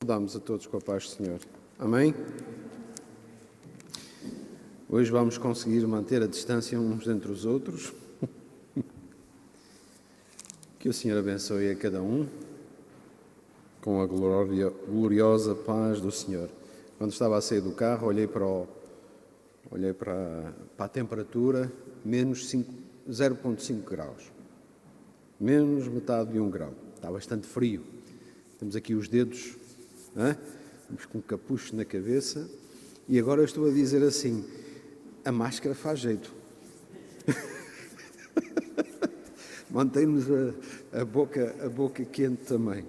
Saudamos a todos com a paz do Senhor. Amém? Hoje vamos conseguir manter a distância uns entre os outros. Que o Senhor abençoe a cada um com a gloriosa paz do Senhor. Quando estava a sair do carro, olhei para a temperatura, menos 0,5 graus. Menos metade de 1 grau. Está bastante frio. Temos aqui os dedos, estamos com um capucho na cabeça. E agora eu estou a dizer assim, a máscara faz jeito. Mantém-nos a boca quente também.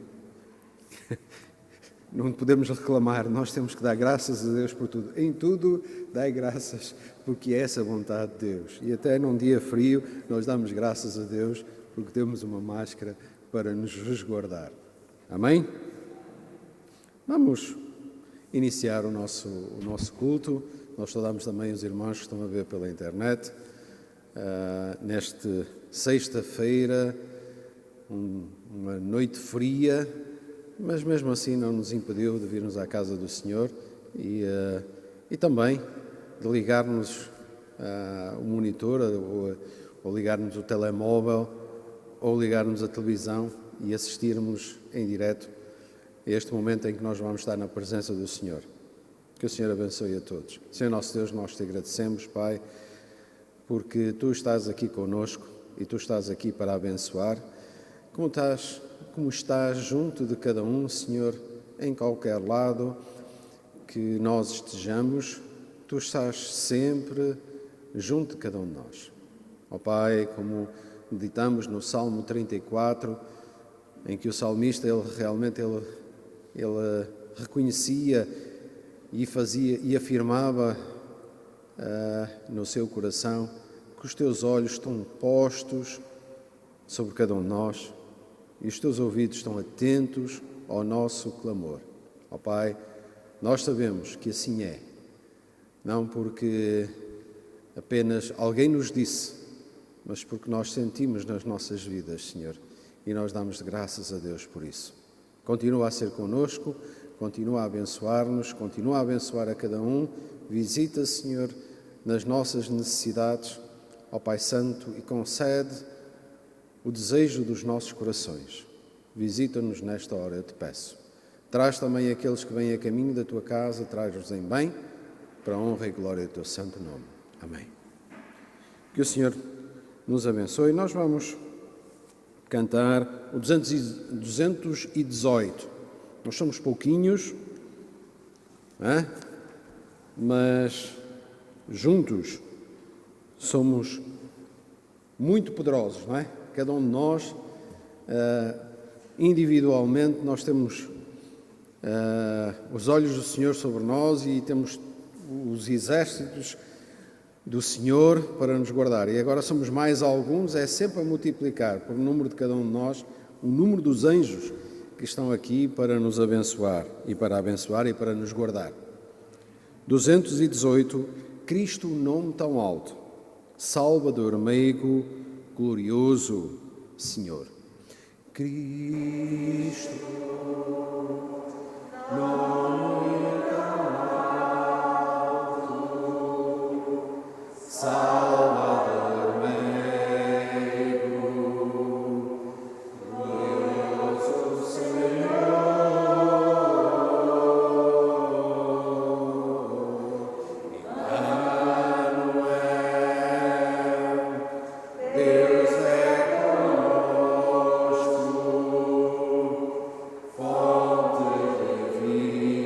Não podemos reclamar, nós temos que dar graças a Deus por tudo. Em tudo, dai graças, porque é essa a vontade de Deus. E até num dia frio, nós damos graças a Deus, porque temos uma máscara para nos resguardar. Amém? Vamos iniciar o nosso culto. Nós saudamos também os irmãos que estão a ver pela internet. Nesta sexta-feira, uma noite fria, mas mesmo assim não nos impediu de virmos à casa do Senhor e também de ligarmos o monitor ou ligarmos o telemóvel ou ligarmos a televisão e assistirmos em direto a este momento em que nós vamos estar na presença do Senhor. Que o Senhor abençoe a todos. Senhor nosso Deus, nós te agradecemos, Pai, porque Tu estás aqui conosco e Tu estás aqui para abençoar. Como estás junto de cada um, Senhor, em qualquer lado que nós estejamos, Tu estás sempre junto de cada um de nós. Ó Pai, como meditamos no Salmo 34, em que o salmista, ele reconhecia e afirmava no seu coração que os Teus olhos estão postos sobre cada um de nós e os Teus ouvidos estão atentos ao nosso clamor. Ó Pai, nós sabemos que assim é, não porque apenas alguém nos disse, mas porque nós sentimos nas nossas vidas, Senhor, e nós damos graças a Deus por isso. Continua a ser connosco, continua a abençoar-nos, continua a abençoar a cada um. Visita, Senhor, nas nossas necessidades, ó Pai Santo, e concede o desejo dos nossos corações. Visita-nos nesta hora, eu te peço. Traz também aqueles que vêm a caminho da tua casa, traz-os em bem, para a honra e glória do teu santo nome. Amém. Que o Senhor nos abençoe. Nós vamos cantar o 218. Nós somos pouquinhos, mas juntos somos muito poderosos, não é? Cada um de nós, individualmente, nós temos os olhos do Senhor sobre nós e temos os exércitos do Senhor para nos guardar. E agora somos mais alguns, é sempre a multiplicar por número de cada um de nós, o número dos anjos que estão aqui para nos abençoar e para nos guardar. 218, Cristo, nome tão alto, Salvador meigo, glorioso Senhor. Cristo, nome tão alto, Salvador meigo, glorioso Senhor, Emmanuel, Deus é conosco, fonte de vida.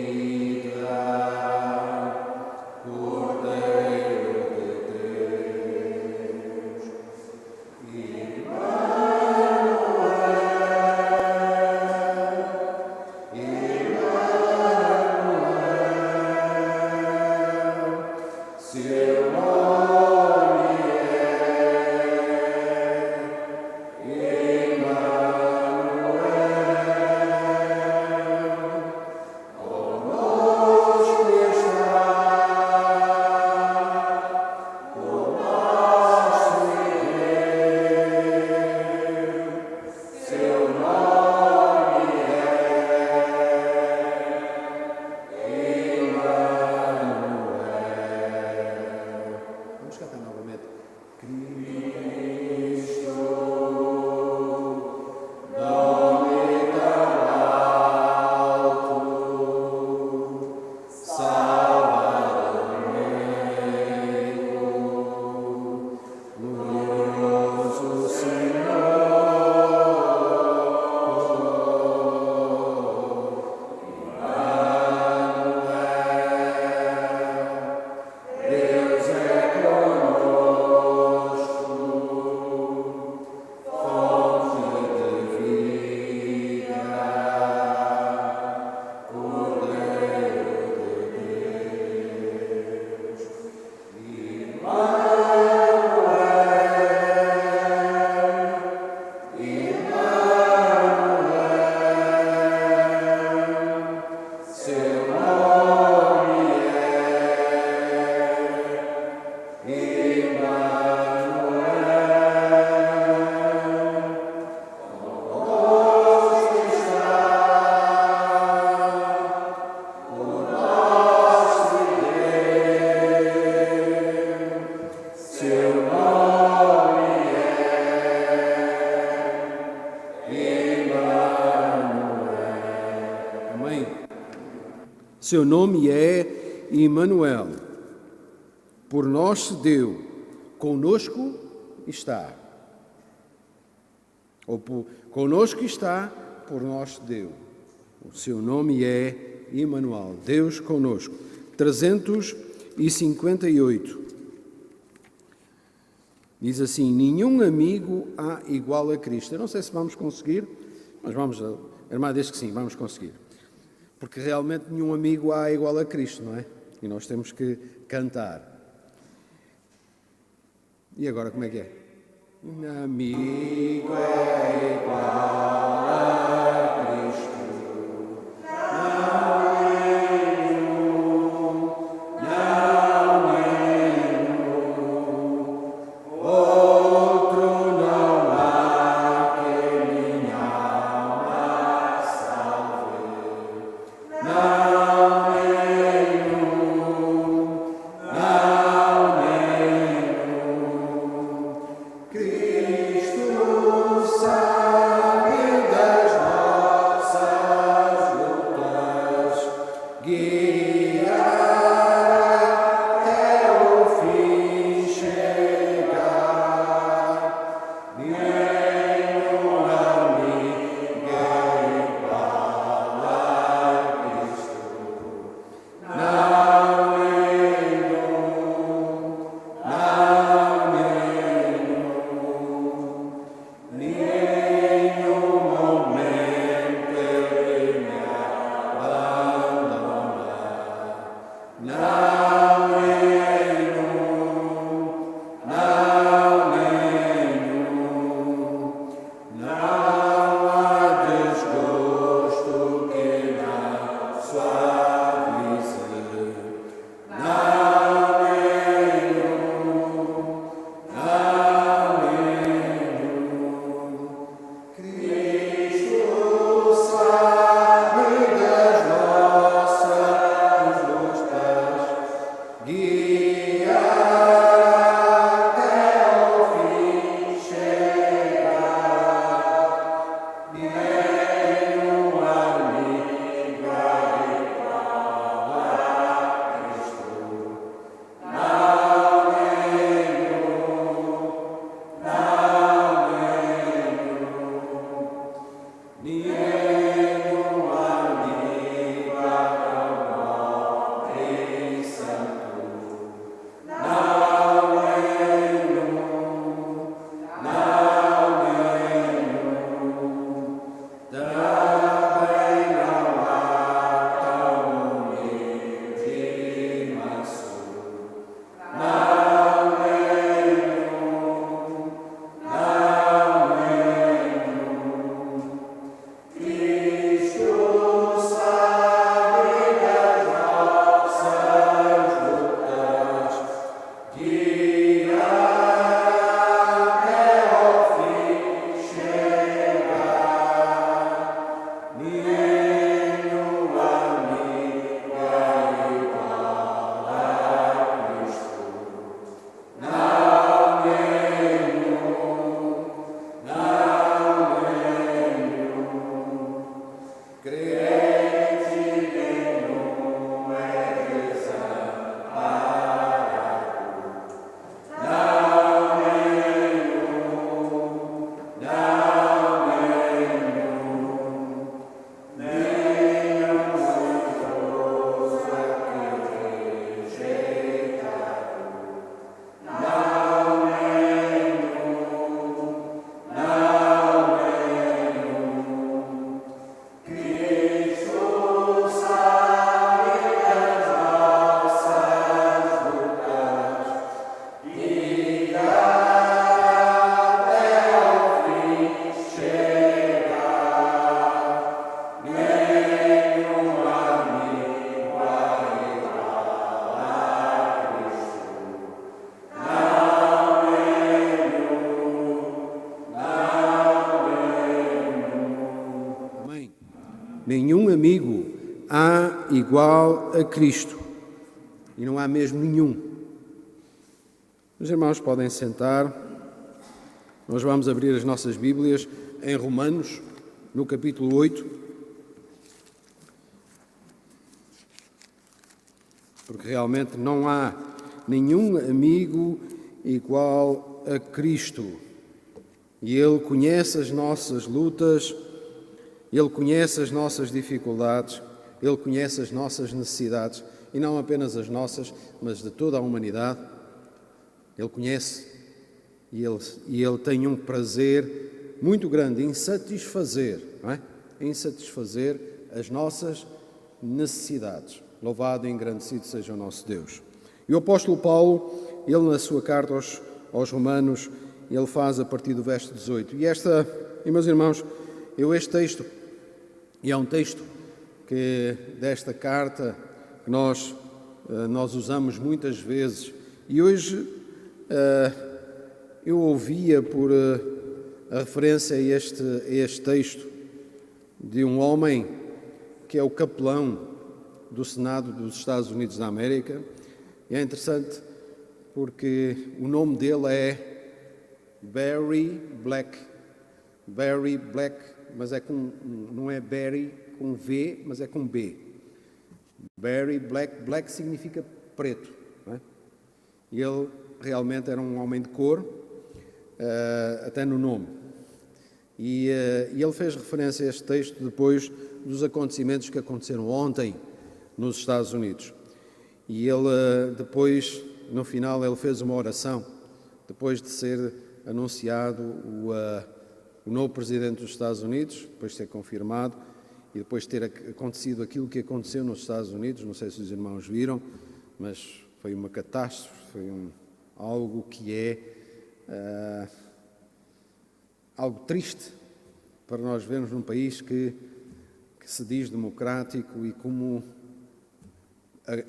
Seu nome é Emanuel. Por nós se deu, conosco está. Conosco está, por nós se deu. O seu nome é Emanuel, Deus conosco. 358. Diz assim: nenhum amigo há igual a Cristo. Eu não sei se vamos conseguir, mas vamos, a irmã diz que sim, vamos conseguir. Porque realmente nenhum amigo há igual a Cristo, não é? E nós temos que cantar. E agora como é que é? Amigo é igual a Cristo. Nenhum amigo há igual a Cristo. E não há mesmo nenhum. Os irmãos podem sentar. Nós vamos abrir as nossas Bíblias em Romanos, no capítulo 8. porque realmente não há nenhum amigo igual a Cristo. E Ele conhece as nossas lutas, Ele conhece as nossas dificuldades, Ele conhece as nossas necessidades, e não apenas as nossas, mas de toda a humanidade. Ele conhece e Ele tem um prazer muito grande em satisfazer, não é? Em satisfazer as nossas necessidades. Louvado e engrandecido seja o nosso Deus. E o apóstolo Paulo, ele na sua carta aos Romanos, ele faz a partir do verso 18. E meus irmãos, este texto, e é um texto que desta carta que nós usamos muitas vezes, e hoje eu ouvia por a referência a este texto de um homem que é o capelão do Senado dos Estados Unidos da América, e é interessante porque o nome dele é Barry Black, mas não é Barry com V, mas é com B. Barry Black significa preto, não é? E ele realmente era um homem de cor, até no nome. E ele fez referência a este texto depois dos acontecimentos que aconteceram ontem nos Estados Unidos. E ele depois, no final, ele fez uma oração, depois de ser anunciado o novo presidente dos Estados Unidos, depois de ser confirmado, e depois de ter acontecido aquilo que aconteceu nos Estados Unidos. Não sei se os irmãos viram, mas foi uma catástrofe, foi algo que é algo triste para nós vermos num país que se diz democrático, e como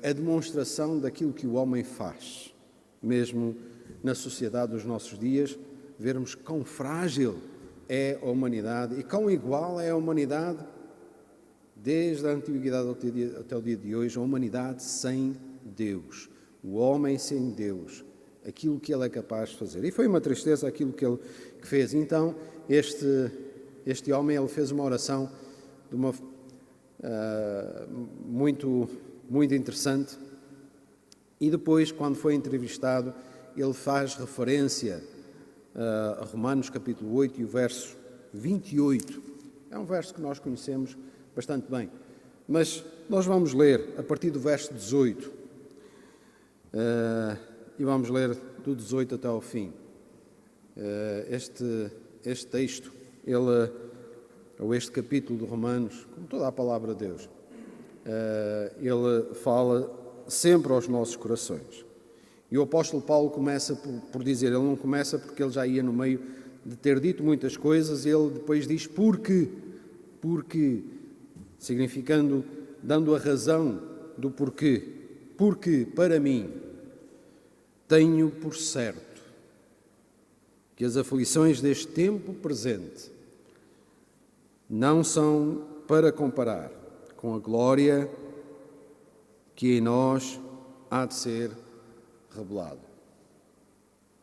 a demonstração daquilo que o homem faz, mesmo na sociedade dos nossos dias, vermos quão frágil é a humanidade e quão igual é a humanidade desde a antiguidade até o dia de hoje, a humanidade sem Deus, o homem sem Deus, aquilo que ele é capaz de fazer. E foi uma tristeza aquilo que ele fez. Então, este homem, ele fez uma oração de uma muito interessante, e depois, quando foi entrevistado, ele faz referência a Romanos capítulo 8 e o verso 28. É um verso que nós conhecemos bastante bem, mas nós vamos ler a partir do verso 18, e vamos ler do 18 até ao fim. Este texto, ou este capítulo de Romanos, como toda a palavra de Deus, ele fala sempre aos nossos corações. E o apóstolo Paulo começa por dizer, ele não começa porque ele já ia no meio de ter dito muitas coisas, ele depois diz porque, significando, dando a razão do porquê. Porque, para mim, tenho por certo que as aflições deste tempo presente não são para comparar com a glória que em nós há de ser revelado.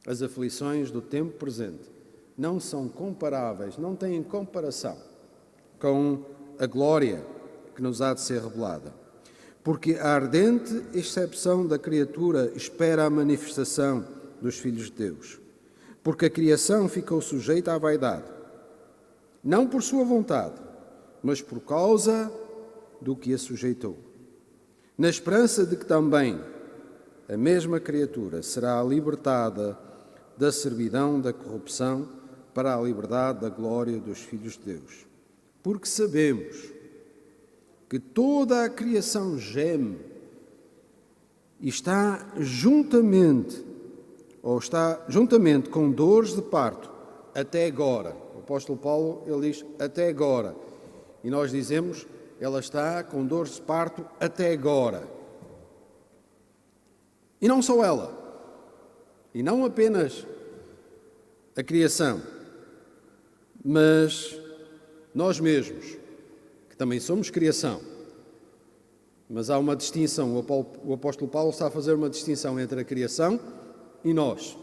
As aflições do tempo presente não são comparáveis, não têm comparação com a glória que nos há de ser revelada. Porque a ardente excepção da criatura espera a manifestação dos filhos de Deus. Porque a criação ficou sujeita à vaidade, não por sua vontade, mas por causa do que a sujeitou, na esperança de que também a mesma criatura será libertada da servidão da corrupção para a liberdade da glória dos filhos de Deus. Porque sabemos que toda a criação geme e está juntamente com dores de parto até agora. O apóstolo Paulo, ele diz até agora. E nós dizemos, ela está com dores de parto até agora. E não só ela, e não apenas a criação, mas nós mesmos, que também somos criação. Mas há uma distinção, o apóstolo Paulo está a fazer uma distinção entre a criação e nós,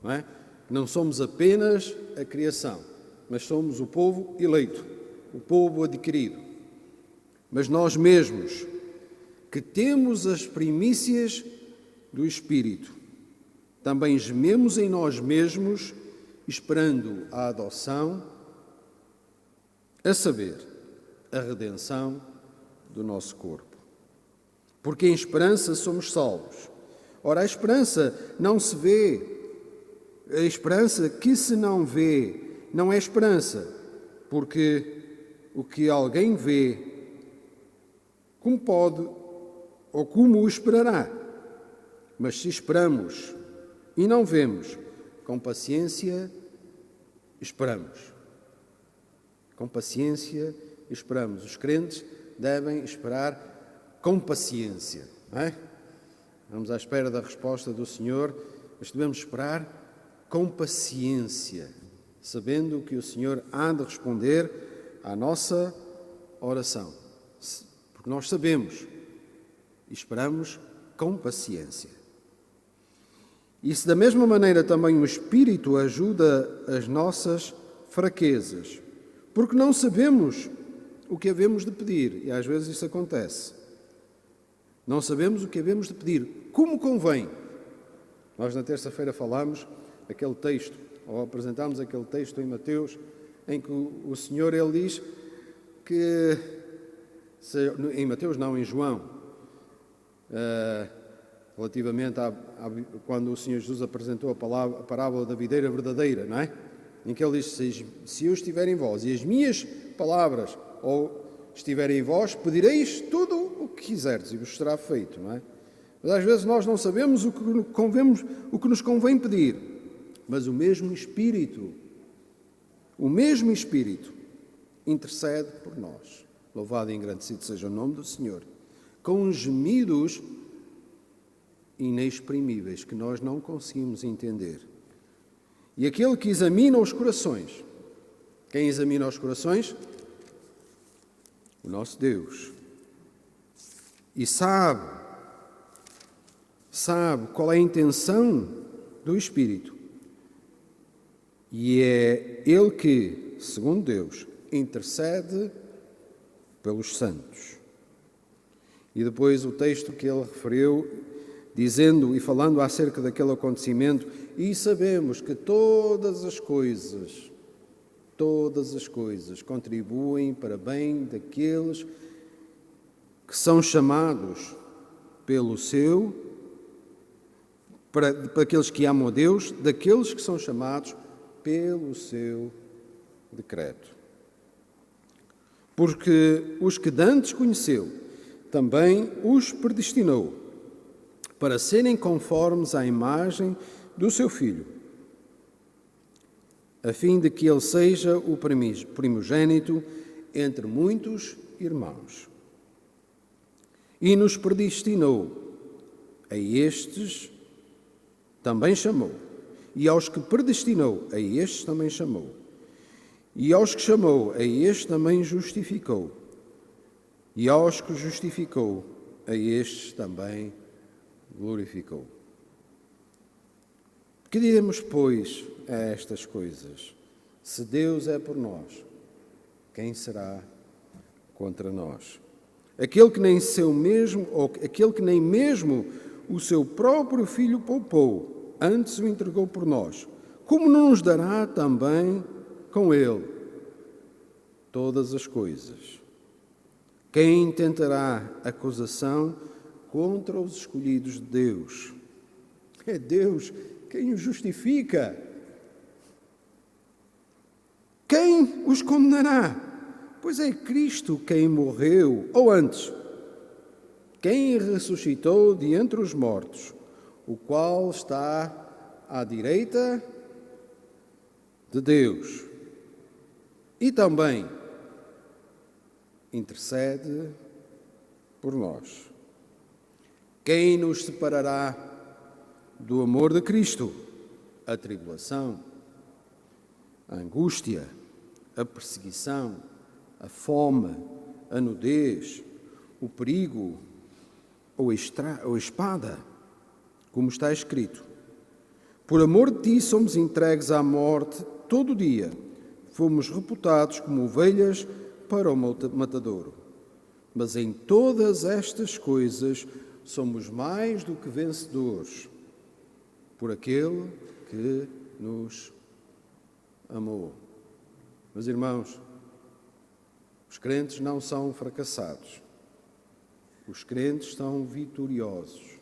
não é? Não somos apenas a criação, mas somos o povo eleito, o povo adquirido. Mas nós mesmos que temos as primícias do Espírito, também gememos em nós mesmos, esperando a adoção, a saber, a redenção do nosso corpo. Porque em esperança somos salvos. Ora, a esperança não se vê, a esperança que se não vê não é esperança, porque o que alguém vê, como pode ou como o esperará? Mas se esperamos e não vemos, com paciência esperamos. Com paciência esperamos. Os crentes devem esperar com paciência, não é? Vamos à espera da resposta do Senhor, mas devemos esperar com paciência, sabendo que o Senhor há de responder à nossa oração. Porque nós sabemos e esperamos com paciência. E se da mesma maneira também o Espírito ajuda as nossas fraquezas, porque não sabemos o que havemos de pedir, e às vezes isso acontece. Não sabemos o que havemos de pedir, como convém. Nós na terça-feira falámos aquele texto, ou apresentámos aquele texto em Mateus, em que o Senhor, ele diz que, em Mateus não, em João, relativamente quando o Senhor Jesus apresentou a parábola da videira verdadeira, não é? Em que ele diz, se eu estiver em vós e as minhas palavras ou estiverem em vós, pedireis tudo o que quiserdes e vos será feito, não é? Mas às vezes nós não sabemos o que nos convém pedir, mas o mesmo Espírito intercede por nós. Louvado e engrandecido seja o nome do Senhor. Com gemidos inexprimíveis que nós não conseguimos entender. E aquele que examina os corações, quem examina os corações? O nosso Deus. E sabe qual é a intenção do Espírito. E é Ele que, segundo Deus, intercede pelos santos. E depois o texto que ele referiu, dizendo e falando acerca daquele acontecimento, e sabemos que todas as coisas contribuem para bem daqueles que são chamados pelo seu, para aqueles que amam a Deus, daqueles que são chamados pelo seu decreto. Porque os que dantes conheceu, também os predestinou para serem conformes à imagem do seu Filho, a fim de que ele seja o primogênito entre muitos irmãos. E nos predestinou, a estes também chamou, e aos que predestinou, a estes também chamou, e aos que chamou, a estes também justificou, e aos que justificou, a estes também glorificou. Que diremos, pois, a estas coisas? Se Deus é por nós, quem será contra nós? Aquele que nem mesmo o seu próprio Filho poupou, antes o entregou por nós, como não nos dará também com ele todas as coisas? Quem tentará acusação contra os escolhidos de Deus? É Deus quem os justifica. Quem os condenará? Pois é Cristo quem morreu, ou antes, quem ressuscitou de entre os mortos, o qual está à direita de Deus e também intercede por nós. Quem nos separará do amor de Cristo? A tribulação, a angústia, a perseguição, a fome, a nudez, o perigo ou a espada, como está escrito. Por amor de ti somos entregues à morte todo dia, fomos reputados como ovelhas para o matadouro. Mas em todas estas coisas somos mais do que vencedores por aquele que nos amou. Meus irmãos, os crentes não são fracassados. Os crentes são vitoriosos,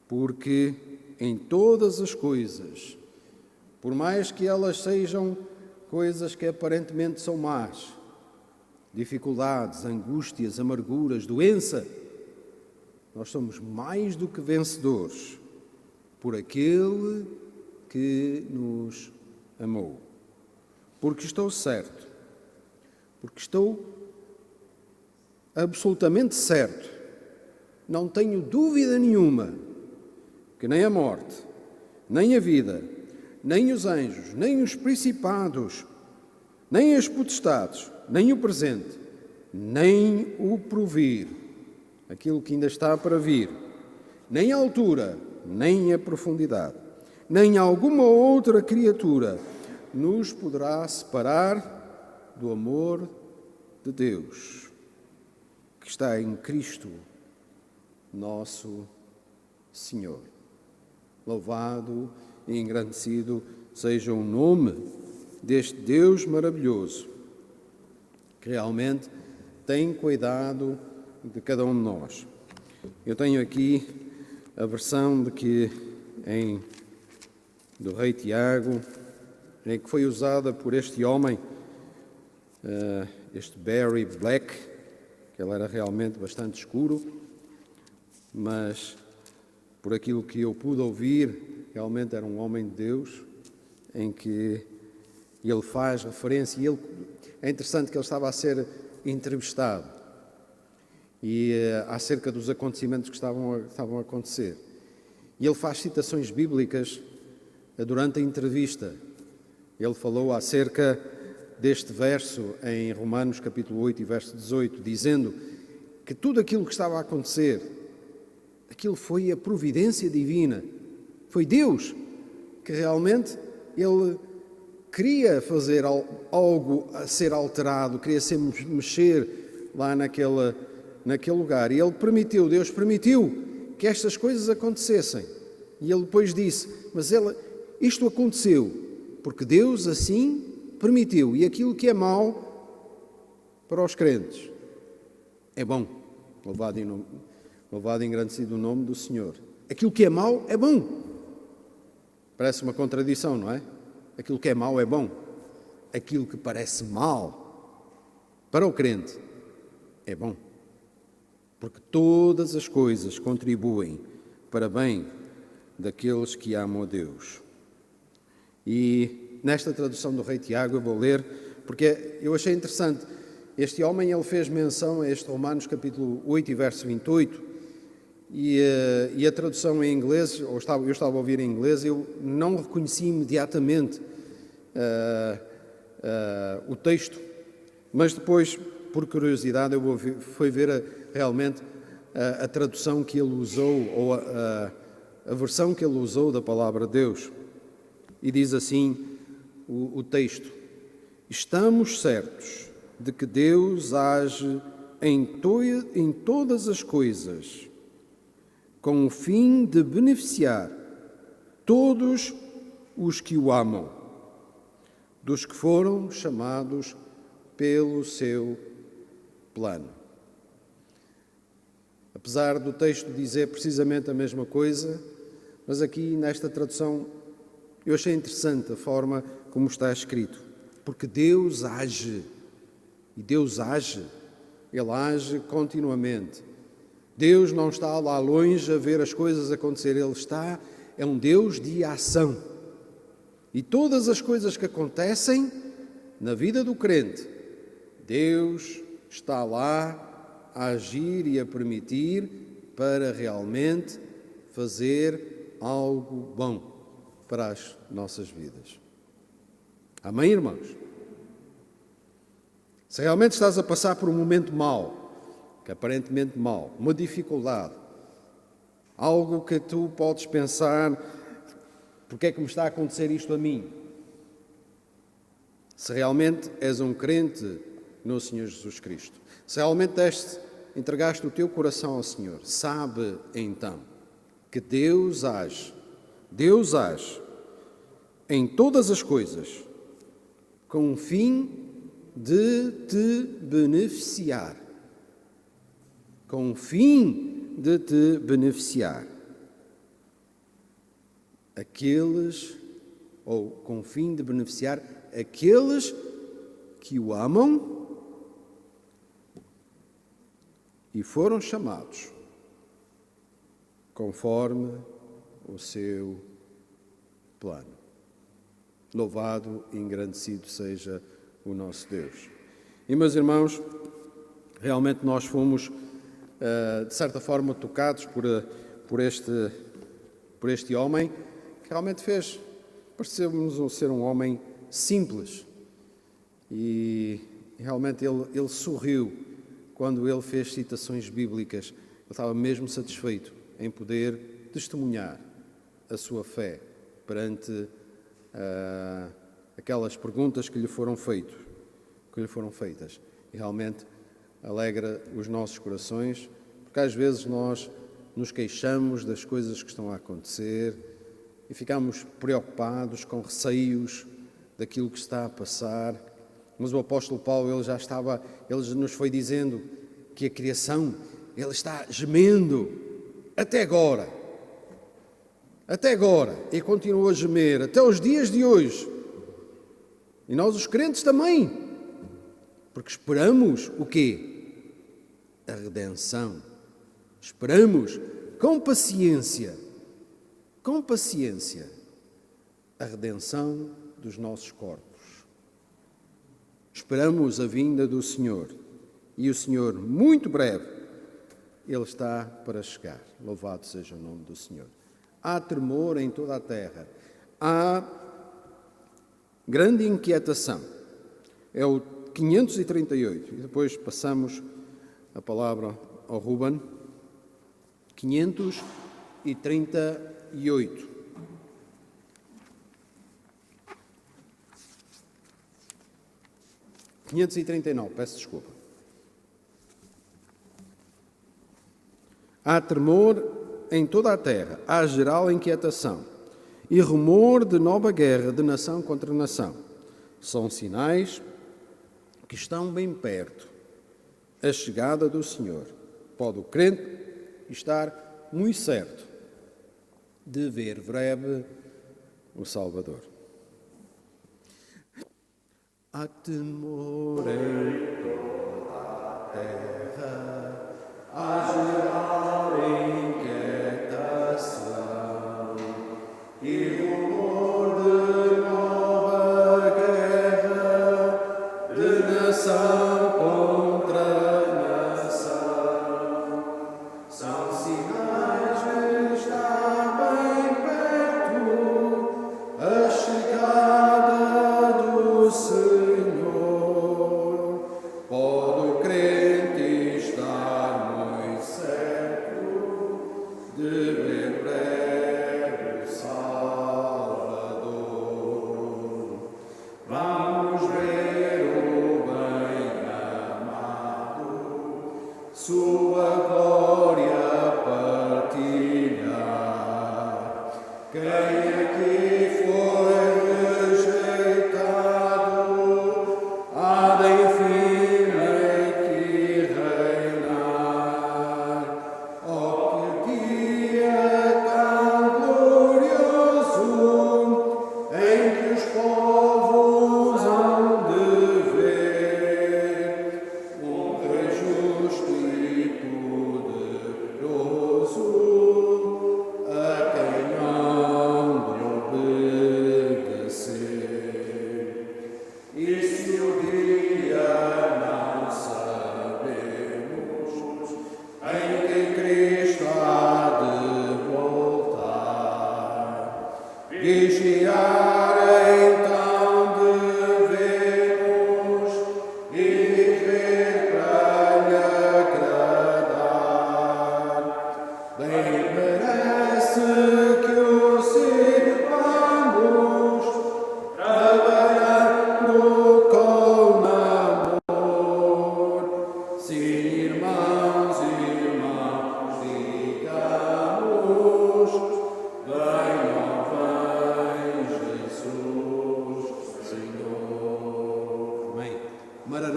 porque em todas as coisas, por mais que elas sejam coisas que aparentemente são más, dificuldades, angústias, amarguras, doença, nós somos mais do que vencedores por aquele que nos amou. Porque estou certo, porque estou absolutamente certo, não tenho dúvida nenhuma que nem a morte, nem a vida, nem os anjos, nem os principados, nem as potestades, nem o presente, nem o porvir, aquilo que ainda está para vir, nem a altura, nem a profundidade, nem alguma outra criatura nos poderá separar do amor de Deus, que está em Cristo, nosso Senhor. Louvado e engrandecido seja o nome deste Deus maravilhoso, que realmente tem cuidado de cada um de nós. Eu tenho aqui a versão do rei Tiago, que foi usada por este homem, este Barry Black, que ele era realmente bastante escuro, mas por aquilo que eu pude ouvir, realmente era um homem de Deus, em que ele faz referência, e é interessante que ele estava a ser entrevistado, e acerca dos acontecimentos que estavam a acontecer. E ele faz citações bíblicas durante a entrevista. Ele falou acerca deste verso em Romanos capítulo 8 e verso 18, dizendo que tudo aquilo que estava a acontecer, aquilo foi a providência divina. Foi Deus que realmente ele queria fazer algo a ser alterado, queria mexer lá naquele lugar. E ele permitiu, Deus permitiu que estas coisas acontecessem. E ele depois disse, mas isto aconteceu porque Deus assim permitiu. E aquilo que é mau para os crentes é bom. Louvado e engrandecido o nome do Senhor. Aquilo que é mau é bom. Parece uma contradição, não é? Aquilo que é mau é bom. Aquilo que parece mal para o crente é bom. Porque todas as coisas contribuem para bem daqueles que amam a Deus. E nesta tradução do rei Tiago eu vou ler, porque eu achei interessante. Este homem, ele fez menção a este Romanos capítulo 8 e verso 28, e a tradução em inglês, eu estava a ouvir em inglês, eu não reconheci imediatamente o texto, mas depois, por curiosidade, fui ver realmente a tradução que ele usou, ou a versão que ele usou da palavra de Deus. E diz assim o texto: estamos certos de que Deus age em todas as coisas com o fim de beneficiar todos os que o amam, dos que foram chamados pelo seu plano. Apesar do texto dizer precisamente a mesma coisa, mas aqui nesta tradução eu achei interessante a forma como está escrito, porque Deus age, e Deus age, Ele age continuamente. Deus não está lá longe a ver as coisas acontecer, Ele é um Deus de ação. E todas as coisas que acontecem na vida do crente, Deus está lá a agir e a permitir para realmente fazer algo bom para as nossas vidas. Amém, irmãos? Se realmente estás a passar por um momento mau, que aparentemente mau, uma dificuldade, algo que tu podes pensar, porque é que me está a acontecer isto a mim? Se realmente és um crente no Senhor Jesus Cristo. Se realmente entregaste o teu coração ao Senhor, sabe então que Deus age em todas as coisas com o fim de te beneficiar. Com o fim de te beneficiar. Com o fim de beneficiar aqueles que o amam e foram chamados conforme o seu plano. Louvado e engrandecido seja o nosso Deus. E, meus irmãos, realmente nós fomos, de certa forma, tocados por este homem, que realmente pareceu-nos ser um homem simples. E realmente ele sorriu quando ele fez citações bíblicas. Ele estava mesmo satisfeito em poder testemunhar a sua fé perante aquelas perguntas que lhe foram feitas. E realmente alegra os nossos corações, porque às vezes nós nos queixamos das coisas que estão a acontecer e ficamos preocupados com receios daquilo que está a passar. Mas o apóstolo Paulo, ele nos foi dizendo que a criação, ele está gemendo até agora, e continua a gemer até os dias de hoje. E nós, os crentes, também, porque esperamos o quê? A redenção. Esperamos com paciência, a redenção dos nossos corpos. Esperamos a vinda do Senhor, e o Senhor, muito breve, Ele está para chegar. Louvado seja o nome do Senhor. Há tremor em toda a terra, há grande inquietação. É o 538, e depois passamos a palavra ao Ruben. 538. Peço desculpa. Há tremor em toda a terra, há geral inquietação e rumor de nova guerra de nação contra nação. São sinais que estão bem perto. A chegada do Senhor. Pode o crente estar muito certo de ver breve o Salvador. Há temor em toda a terra, há geral inquietação e rumor de nova guerra de nação contra nação. São sinais que está bem perto a chegada do Senhor. Pode o crente estar muito certo de ver breve o Salvador. Vamos ver o bem-amado, sua glória partilhar. Quem aqui foi rejeitado, há de enfim aqui reinar. Oh, que dia tão glorioso, em que os povos hão de ver um Rei justo e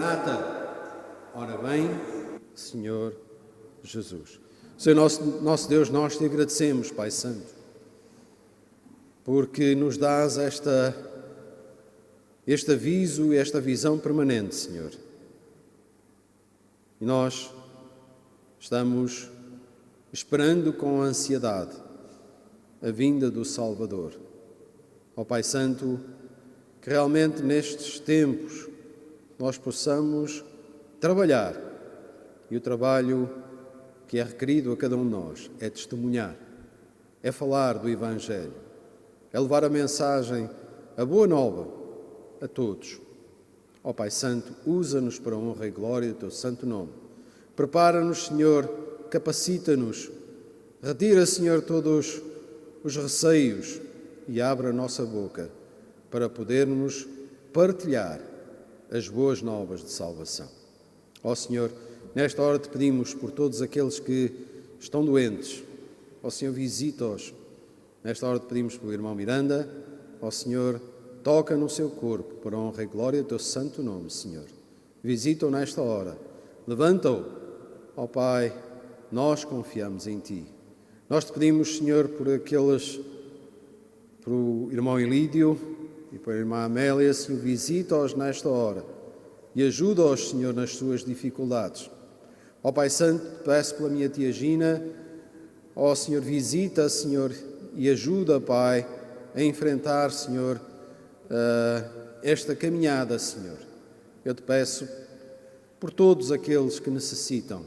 Maranata. Ora bem, Senhor Jesus. Senhor nosso Deus, nós te agradecemos, Pai Santo, porque nos dás este aviso e esta visão permanente, Senhor. E nós estamos esperando com ansiedade a vinda do Salvador. Ó Pai Santo, que realmente nestes tempos nós possamos trabalhar, e o trabalho que é requerido a cada um de nós é testemunhar, é falar do Evangelho, é levar a mensagem, a boa nova, a todos. Ó Pai Santo, usa-nos para a honra e glória do Teu santo nome. Prepara-nos, Senhor, capacita-nos, retira, Senhor, todos os receios e abre a nossa boca para podermos partilhar as boas novas de salvação. Ó Senhor, nesta hora te pedimos por todos aqueles que estão doentes. Ó Senhor, visita-os. Nesta hora te pedimos pelo irmão Miranda. Ó Senhor, toca no seu corpo para a honra e glória do Teu santo nome, Senhor. Visita-o nesta hora. Levanta-o. Ó Pai, nós confiamos em Ti. Nós te pedimos, Senhor, por o irmão Elídio e por a irmã Amélia, Senhor, visita-os nesta hora e ajuda-os, Senhor, nas suas dificuldades. Ó Pai Santo, peço pela minha tia Gina, ó Senhor, visita, Senhor, e ajuda, Pai, a enfrentar, Senhor, esta caminhada, Senhor. Eu te peço por todos aqueles que necessitam.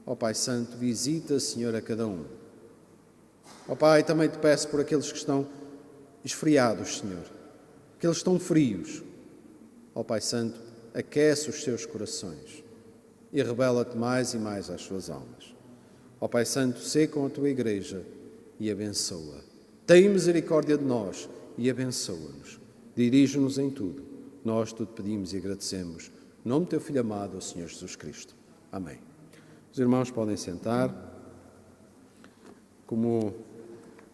Ó Pai Santo, visita, Senhor, a cada um. Ó Pai, também te peço por aqueles que estão esfriados, Senhor, aqueles que estão frios. Ó Pai Santo, aquece os seus corações e revela-te mais e mais às suas almas. Ó Pai Santo, sê com a Tua Igreja e abençoa. Tem misericórdia de nós e abençoa-nos. Dirige-nos em tudo. Nós tudo pedimos e agradecemos. Em nome do Teu Filho amado, o Senhor Jesus Cristo. Amém. Os irmãos podem sentar. Como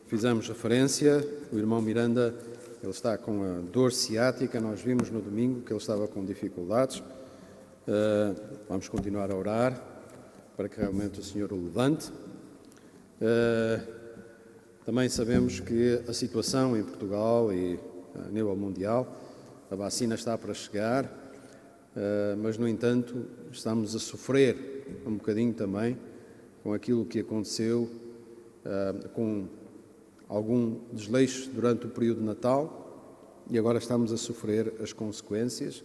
fizemos referência, o irmão Miranda, ele está com a dor ciática. Nós vimos no domingo que ele estava com dificuldades. Vamos continuar a orar para que realmente o Senhor o levante. Também sabemos que a situação em Portugal e a nível mundial, a vacina está para chegar, mas, no entanto, estamos a sofrer um bocadinho também com aquilo que aconteceu, com algum desleixo durante o período de Natal, e agora estamos a sofrer as consequências.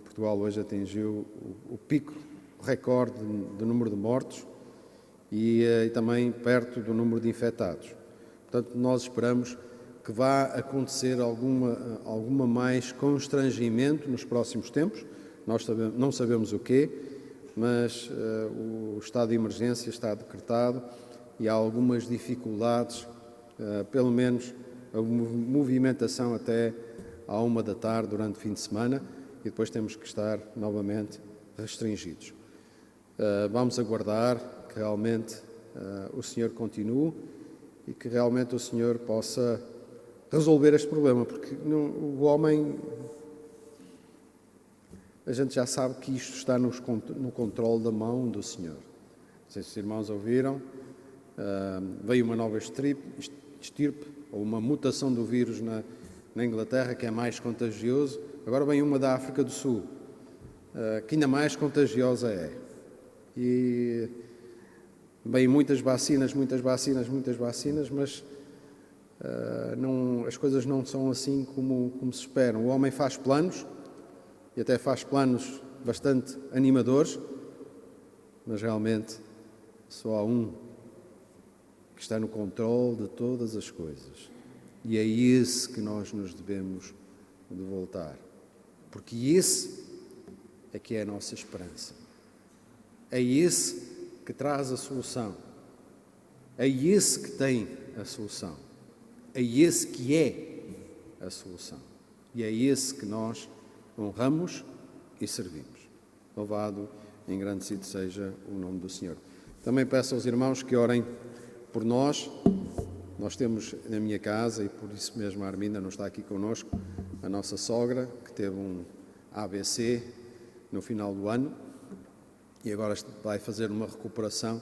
Portugal hoje atingiu o pico, o recorde do número de mortos e também perto do número de infectados. Portanto, nós esperamos que vá acontecer alguma mais constrangimento nos próximos tempos. Nós não sabemos o quê, mas o estado de emergência está decretado e há algumas dificuldades, pelo menos a movimentação até à 13h durante o fim de semana, e depois temos que estar novamente restringidos. Vamos aguardar que realmente o Senhor continue e que realmente o Senhor possa resolver este problema, porque o homem, a gente já sabe que isto está no controle da mão do Senhor. Não sei se os irmãos ouviram, veio uma nova estirpe, ou uma mutação do vírus na Inglaterra, que é mais contagioso. Agora vem uma da África do Sul, que ainda mais contagiosa é. E vêm muitas vacinas, mas as coisas não são assim como se esperam. O homem faz planos, e até faz planos bastante animadores, mas realmente só há um que está no controle de todas as coisas. E é esse que nós nos devemos de voltar, porque esse é que é a nossa esperança. É esse que traz a solução. É esse que tem a solução. É esse que é a solução. E é esse que nós honramos e servimos. Louvado, engrandecido seja o nome do Senhor. Também peço aos irmãos que orem por nós. Nós temos na minha casa, e por isso mesmo a Arminda não está aqui connosco, a nossa sogra, que teve AVC no final do ano e agora vai fazer uma recuperação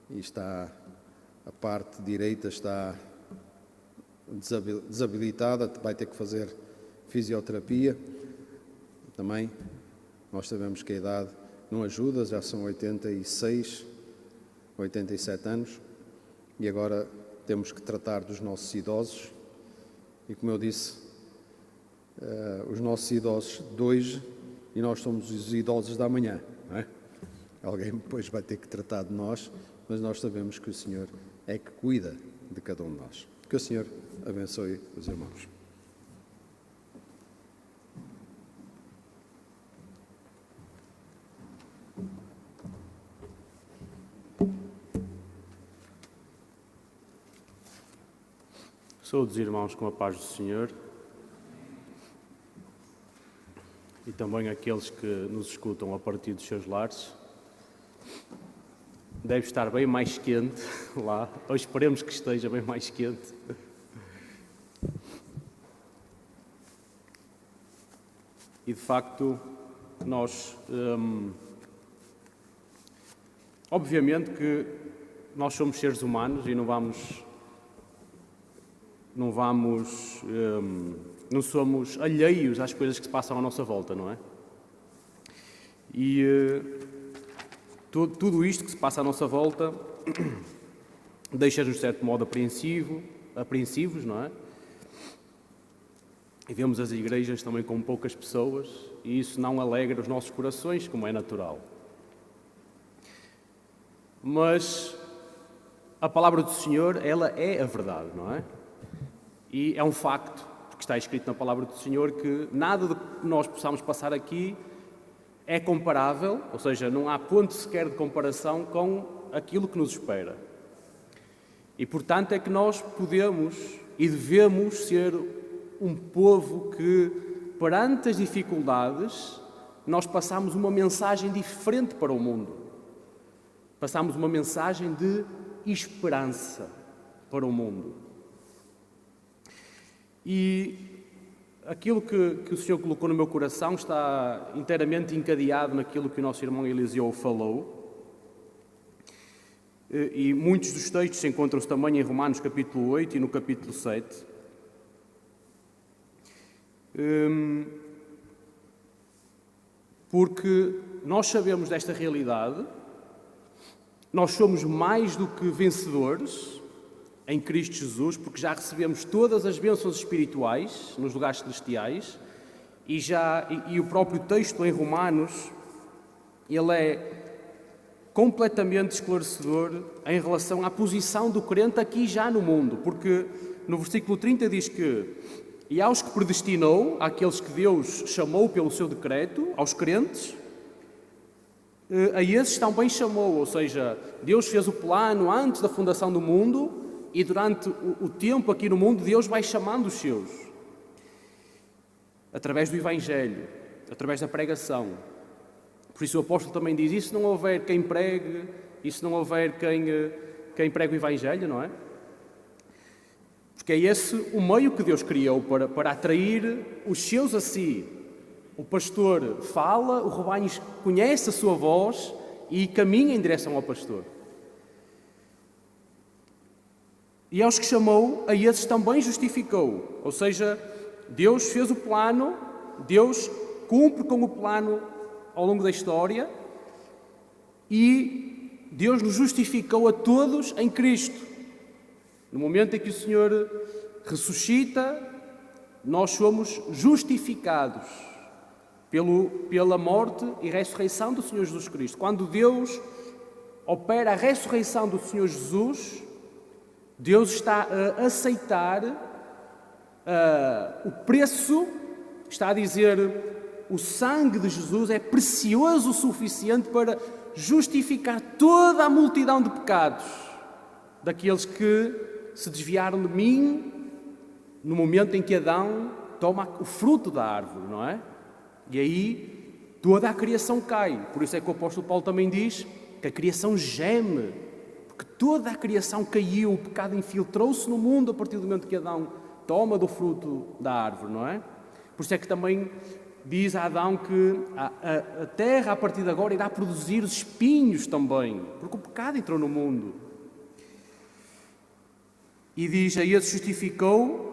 e a parte direita está desabilitada, vai ter que fazer fisioterapia. Também nós sabemos que a idade não ajuda, já são 86, 87 anos e agora temos que tratar dos nossos idosos e, como eu disse, os nossos idosos de hoje e nós somos os idosos da amanhã, não é? Alguém depois vai ter que tratar de nós, mas nós sabemos que o Senhor é que cuida de cada um de nós. Que o Senhor abençoe os irmãos. Saúde os irmãos com a paz do Senhor e também aqueles que nos escutam a partir dos seus lares. Deve estar bem mais quente lá, ou esperemos que esteja bem mais quente. E de facto, nós, obviamente que nós somos seres humanos e não somos alheios às coisas que se passam à nossa volta, não é? E tudo isto que se passa à nossa volta deixa-nos, de certo modo, apreensivos, não é? E vemos as igrejas também com poucas pessoas e isso não alegra os nossos corações, como é natural. Mas a palavra do Senhor, ela é a verdade, não é? E é um facto, porque está escrito na palavra do Senhor, que nada do que nós possamos passar aqui é comparável, ou seja, não há ponto sequer de comparação com aquilo que nos espera. E, portanto, é que nós podemos e devemos ser um povo que, perante as dificuldades, nós passamos uma mensagem diferente para o mundo. Passamos uma mensagem de esperança para o mundo. E aquilo que o Senhor colocou no meu coração está inteiramente encadeado naquilo que o nosso irmão Eliseu falou. E muitos dos textos encontram-se também em Romanos capítulo 8 e no capítulo 7. Porque nós sabemos desta realidade, nós somos mais do que vencedores em Cristo Jesus, porque já recebemos todas as bênçãos espirituais nos lugares celestiais e o próprio texto em Romanos, ele é completamente esclarecedor em relação à posição do crente aqui já no mundo, porque no versículo 30 diz que e aos que predestinou, àqueles que Deus chamou pelo seu decreto, aos crentes, a esses também chamou, ou seja, Deus fez o plano antes da fundação do mundo e durante o tempo aqui no mundo Deus vai chamando os seus, através do Evangelho, através da pregação. Por isso o apóstolo também diz, e se não houver quem pregue, e se não houver quem pregue o Evangelho, não é? Porque é esse o meio que Deus criou para atrair os seus a si. O pastor fala, o rebanho conhece a sua voz e caminha em direção ao pastor. E aos que chamou, a esses também justificou. Ou seja, Deus fez o plano, Deus cumpre com o plano ao longo da história e Deus nos justificou a todos em Cristo. No momento em que o Senhor ressuscita, nós somos justificados pela morte e ressurreição do Senhor Jesus Cristo. Quando Deus opera a ressurreição do Senhor Jesus, Deus está a aceitar o preço, está a dizer, o sangue de Jesus é precioso o suficiente para justificar toda a multidão de pecados daqueles que se desviaram de mim no momento em que Adão toma o fruto da árvore, não é? E aí toda a criação cai. Por isso é que o apóstolo Paulo também diz que a criação geme, porque toda a criação caiu, o pecado infiltrou-se no mundo a partir do momento que Adão toma do fruto da árvore, não é? Por isso é que também diz a Adão que a terra, a partir de agora, irá produzir os espinhos também, porque o pecado entrou no mundo. E diz, a esses justificou,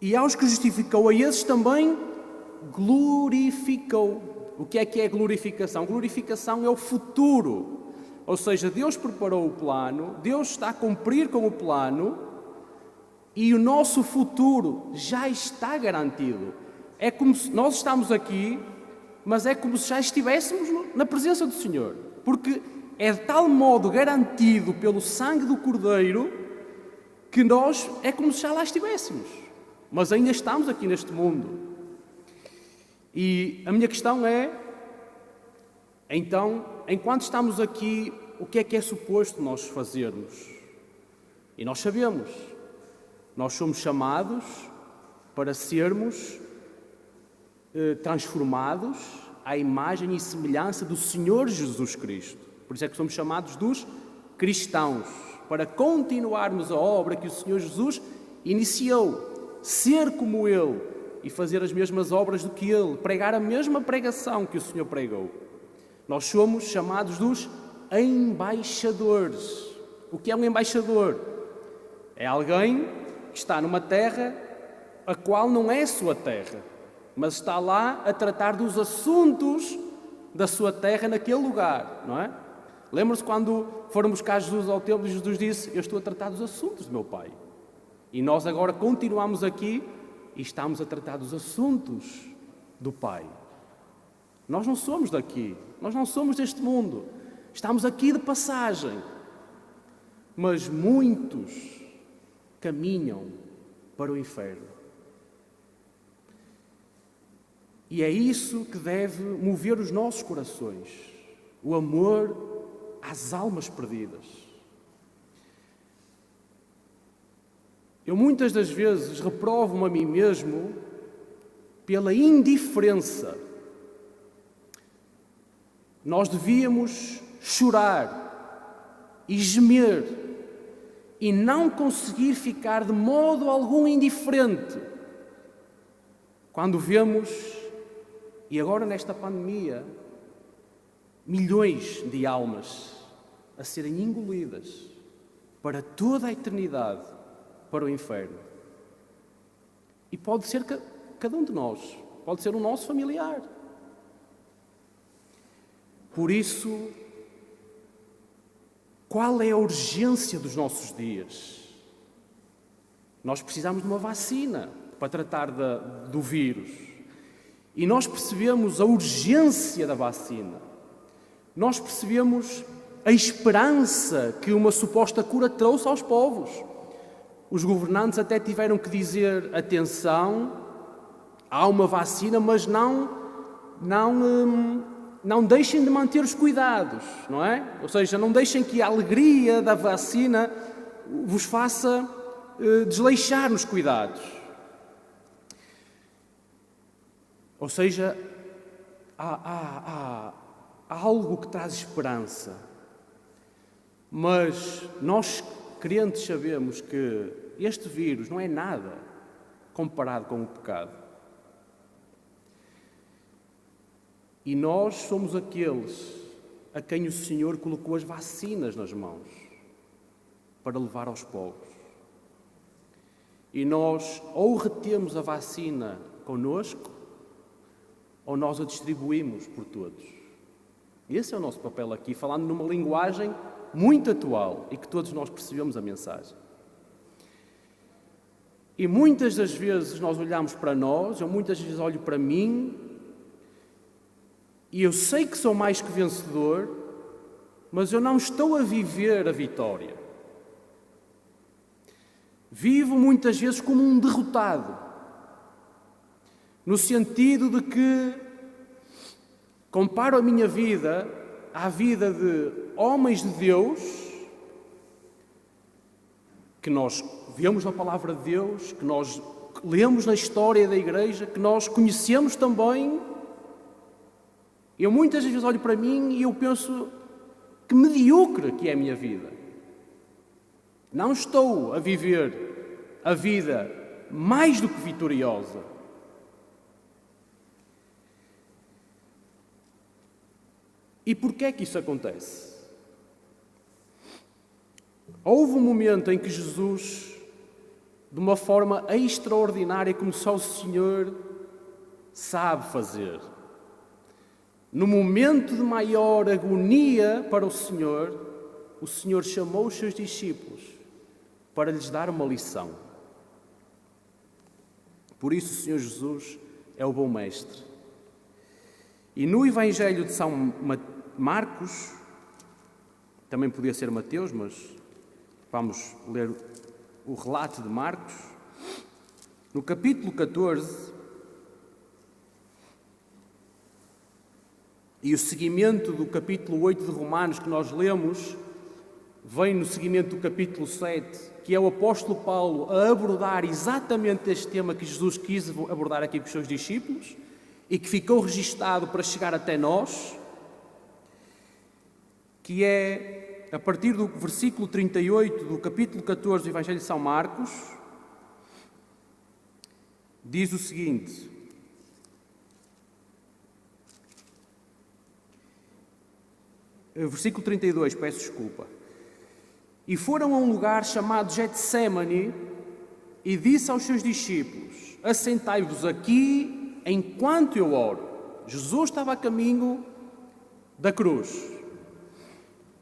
e aos que justificou, a esses também glorificou. O que é glorificação? Glorificação é o futuro. Ou seja, Deus preparou o plano, Deus está a cumprir com o plano e o nosso futuro já está garantido. É como se nós estamos aqui, mas é como se já estivéssemos na presença do Senhor. Porque é de tal modo garantido pelo sangue do Cordeiro que nós é como se já lá estivéssemos. Mas ainda estamos aqui neste mundo. E a minha questão é, então, enquanto estamos aqui, o que é suposto nós fazermos? E nós sabemos, nós somos chamados para sermos transformados à imagem e semelhança do Senhor Jesus Cristo. Por isso é que somos chamados dos cristãos, para continuarmos a obra que o Senhor Jesus iniciou, ser como Ele e fazer as mesmas obras do que Ele, pregar a mesma pregação que o Senhor pregou. Nós somos chamados dos embaixadores. O que é um embaixador? É alguém que está numa terra a qual não é sua terra, mas está lá a tratar dos assuntos da sua terra naquele lugar, não é? Lembra-se quando foram buscar Jesus ao templo e Jesus disse, eu estou a tratar dos assuntos do meu Pai. E nós agora continuamos aqui e estamos a tratar dos assuntos do Pai. Nós não somos daqui, nós não somos deste mundo, estamos aqui de passagem. Mas muitos caminham para o inferno. E é isso que deve mover os nossos corações, o amor às almas perdidas. Eu muitas das vezes reprovo-me a mim mesmo pela indiferença. Nós devíamos chorar e gemer e não conseguir ficar de modo algum indiferente quando vemos, e agora nesta pandemia, milhões de almas a serem engolidas para toda a eternidade para o inferno. E pode ser cada um de nós, pode ser o nosso familiar. Por isso, qual é a urgência dos nossos dias? Nós precisamos de uma vacina para tratar do vírus. E nós percebemos a urgência da vacina. Nós percebemos a esperança que uma suposta cura trouxe aos povos. Os governantes até tiveram que dizer, atenção, há uma vacina, mas não deixem de manter os cuidados, não é? Ou seja, não deixem que a alegria da vacina vos faça desleixar nos cuidados. Ou seja, há algo que traz esperança. Mas nós, crentes, sabemos que este vírus não é nada comparado com o pecado. E nós somos aqueles a quem o Senhor colocou as vacinas nas mãos para levar aos povos. E nós ou retemos a vacina connosco ou nós a distribuímos por todos. E esse é o nosso papel aqui, falando numa linguagem muito atual e que todos nós percebemos a mensagem. E muitas das vezes nós olhamos para nós, eu muitas vezes olho para mim, e eu sei que sou mais que vencedor, mas eu não estou a viver a vitória. Vivo muitas vezes como um derrotado, no sentido de que comparo a minha vida à vida de homens de Deus, que nós vemos na Palavra de Deus, que nós lemos na história da Igreja, que nós conhecemos também. Eu muitas vezes olho para mim e eu penso que medíocre que é a minha vida. Não estou a viver a vida mais do que vitoriosa. E porquê é que isso acontece? Houve um momento em que Jesus, de uma forma extraordinária, como só o Senhor sabe fazer, no momento de maior agonia para o Senhor chamou os seus discípulos para lhes dar uma lição. Por isso o Senhor Jesus é o bom mestre. E no Evangelho de São Marcos, também podia ser Mateus, mas vamos ler o relato de Marcos, no capítulo 14, e o seguimento do capítulo 8 de Romanos que nós lemos, vem no seguimento do capítulo 7, que é o apóstolo Paulo a abordar exatamente este tema que Jesus quis abordar aqui com os seus discípulos e que ficou registado para chegar até nós, que é a partir do versículo 38 do capítulo 14 do Evangelho de São Marcos, diz o seguinte: versículo 32, peço desculpa. E foram a um lugar chamado Getsémani e disse aos seus discípulos: assentai-vos aqui enquanto eu oro. Jesus estava a caminho da cruz.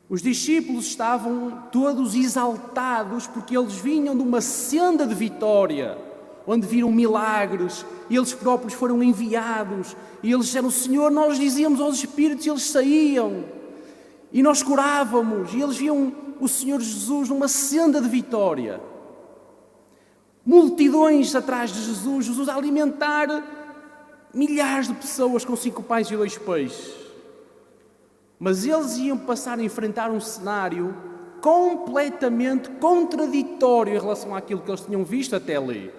Os discípulos estavam todos exaltados porque eles vinham de uma senda de vitória, onde viram milagres, e eles próprios foram enviados, e eles disseram: Senhor, nós dizíamos aos espíritos e eles saíam, e nós curávamos, e eles viam o Senhor Jesus numa senda de vitória. Multidões atrás de Jesus, Jesus a alimentar milhares de pessoas com 5 pães e 2 peixes. Mas eles iam passar a enfrentar um cenário completamente contraditório em relação àquilo que eles tinham visto até ali.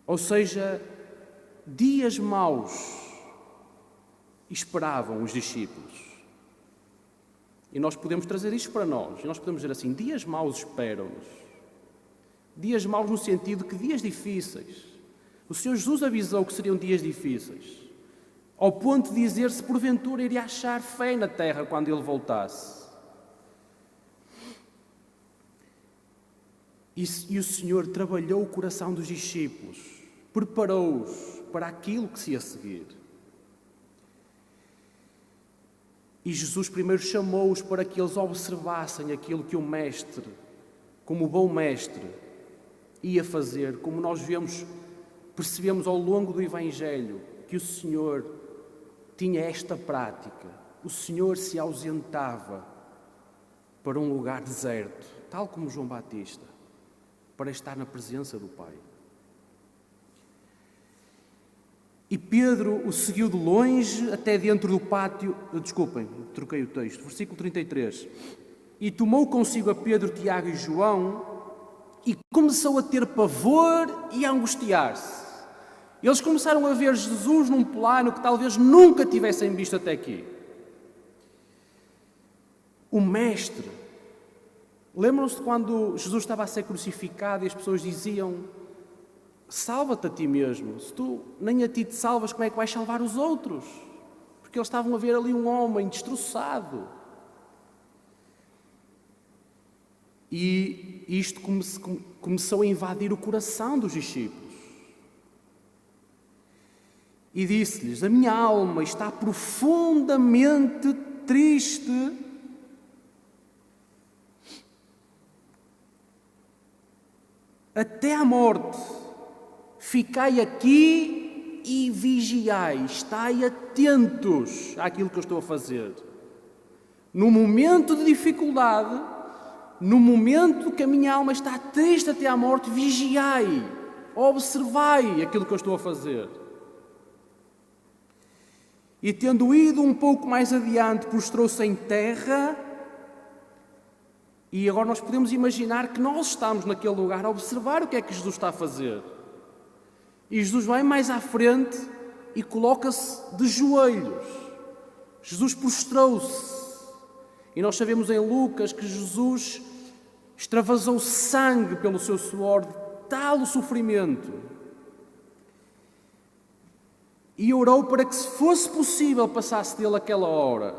Ou seja, dias maus esperavam os discípulos. E nós podemos trazer isto para nós. E nós podemos dizer assim: dias maus esperam-nos. Dias maus no sentido que dias difíceis. O Senhor Jesus avisou que seriam dias difíceis, ao ponto de dizer se porventura iria achar fé na terra quando Ele voltasse. E o Senhor trabalhou o coração dos discípulos, preparou-os para aquilo que se ia seguir. E Jesus primeiro chamou-os para que eles observassem aquilo que o Mestre, como o bom Mestre, ia fazer, como nós percebemos ao longo do Evangelho, que o Senhor tinha esta prática. O Senhor se ausentava para um lugar deserto, tal como João Batista, para estar na presença do Pai. E Pedro o seguiu de longe até dentro do pátio. Desculpem, troquei o texto. Versículo 33. E tomou consigo a Pedro, Tiago e João e começou a ter pavor e a angustiar-se. Eles começaram a ver Jesus num plano que talvez nunca tivessem visto até aqui. O Mestre. Lembram-se de quando Jesus estava a ser crucificado e as pessoas diziam: salva-te a ti mesmo. Se tu nem a ti te salvas, como é que vais salvar os outros? Porque eles estavam a ver ali um homem destroçado. E isto começou a invadir o coração dos discípulos. E disse-lhes: a minha alma está profundamente triste até à morte. Ficai aqui e vigiai, estai atentos àquilo que eu estou a fazer. No momento de dificuldade, no momento que a minha alma está triste até à morte, vigiai, observai aquilo que eu estou a fazer. E tendo ido um pouco mais adiante, prostrou-se em terra. E agora nós podemos imaginar que nós estamos naquele lugar a observar o que é que Jesus está a fazer. E Jesus vai mais à frente e coloca-se de joelhos. Jesus prostrou-se. E nós sabemos em Lucas que Jesus extravasou sangue pelo seu suor, de tal o sofrimento. e orou para que, se fosse possível, passasse dele aquela hora.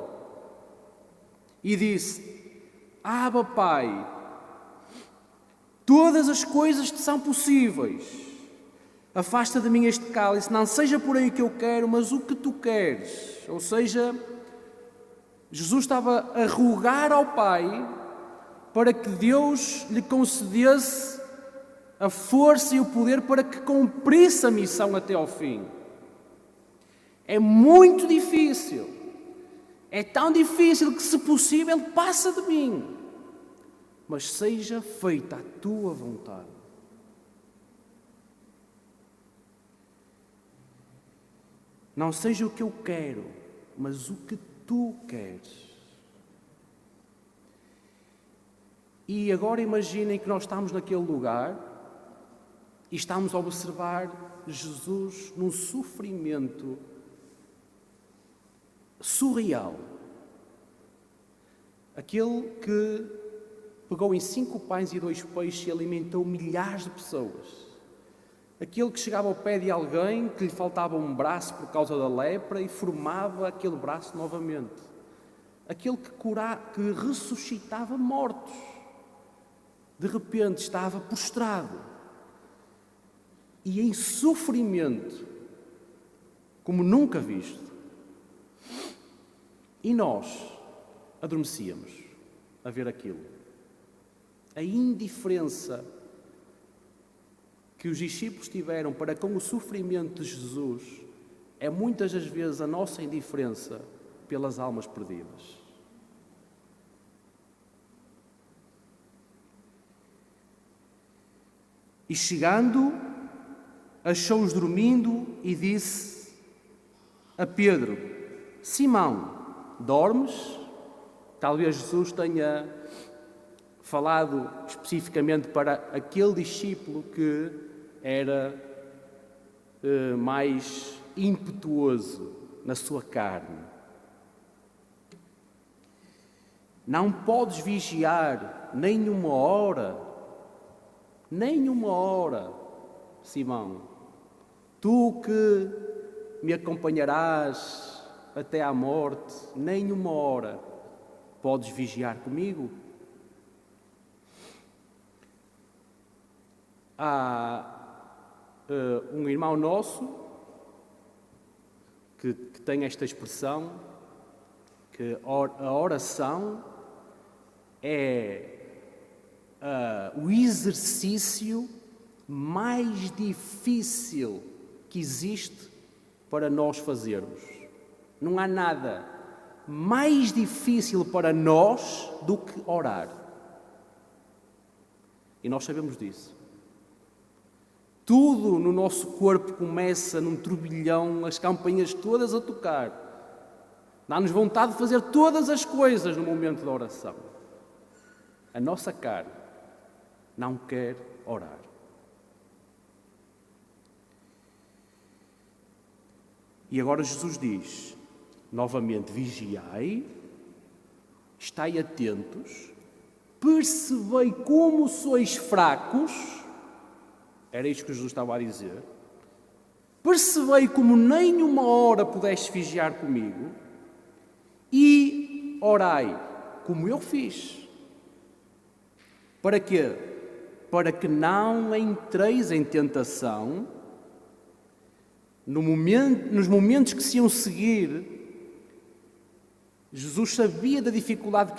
E disse: Abba, Pai, todas as coisas te são possíveis. Afasta de mim este cálice, não seja porém o que eu quero, mas o que tu queres. Ou seja, Jesus estava a rogar ao Pai para que Deus lhe concedesse a força e o poder para que cumprisse a missão até ao fim. É muito difícil. É tão difícil que, se possível, passa de mim. Mas seja feita a tua vontade. Não seja o que eu quero, mas o que tu queres. E agora imaginem que nós estamos naquele lugar e estamos a observar Jesus num sofrimento surreal. Aquele que pegou em 5 pães e 2 peixes e alimentou milhares de pessoas. Aquele que chegava ao pé de alguém que lhe faltava um braço por causa da lepra e formava aquele braço novamente. Aquele que ressuscitava mortos. De repente estava prostrado e em sofrimento como nunca visto. E nós adormecíamos a ver aquilo. A indiferença que os discípulos tiveram para com o sofrimento de Jesus é muitas das vezes a nossa indiferença pelas almas perdidas. E chegando, achou-os dormindo e disse a Pedro: Simão, dormes? Talvez Jesus tenha falado especificamente para aquele discípulo que era mais impetuoso na sua carne. Não podes vigiar nem uma hora, Simão. Tu que me acompanharás até à morte, nem uma hora podes vigiar comigo? Há um irmão nosso que tem esta expressão, que a oração é o exercício mais difícil que existe para nós fazermos. Não há nada mais difícil para nós do que orar. E nós sabemos disso. Tudo no nosso corpo começa num turbilhão, as campainhas todas a tocar. Dá-nos vontade de fazer todas as coisas no momento da oração. A nossa carne não quer orar. E agora Jesus diz, novamente, vigiai, estai atentos, percebei como sois fracos. Era isto que Jesus estava a dizer. Percebei como nem uma hora pudeste vigiar comigo e orai, como eu fiz. Para quê? Para que não entreis em tentação. Nos momentos que se iam seguir, Jesus sabia da dificuldade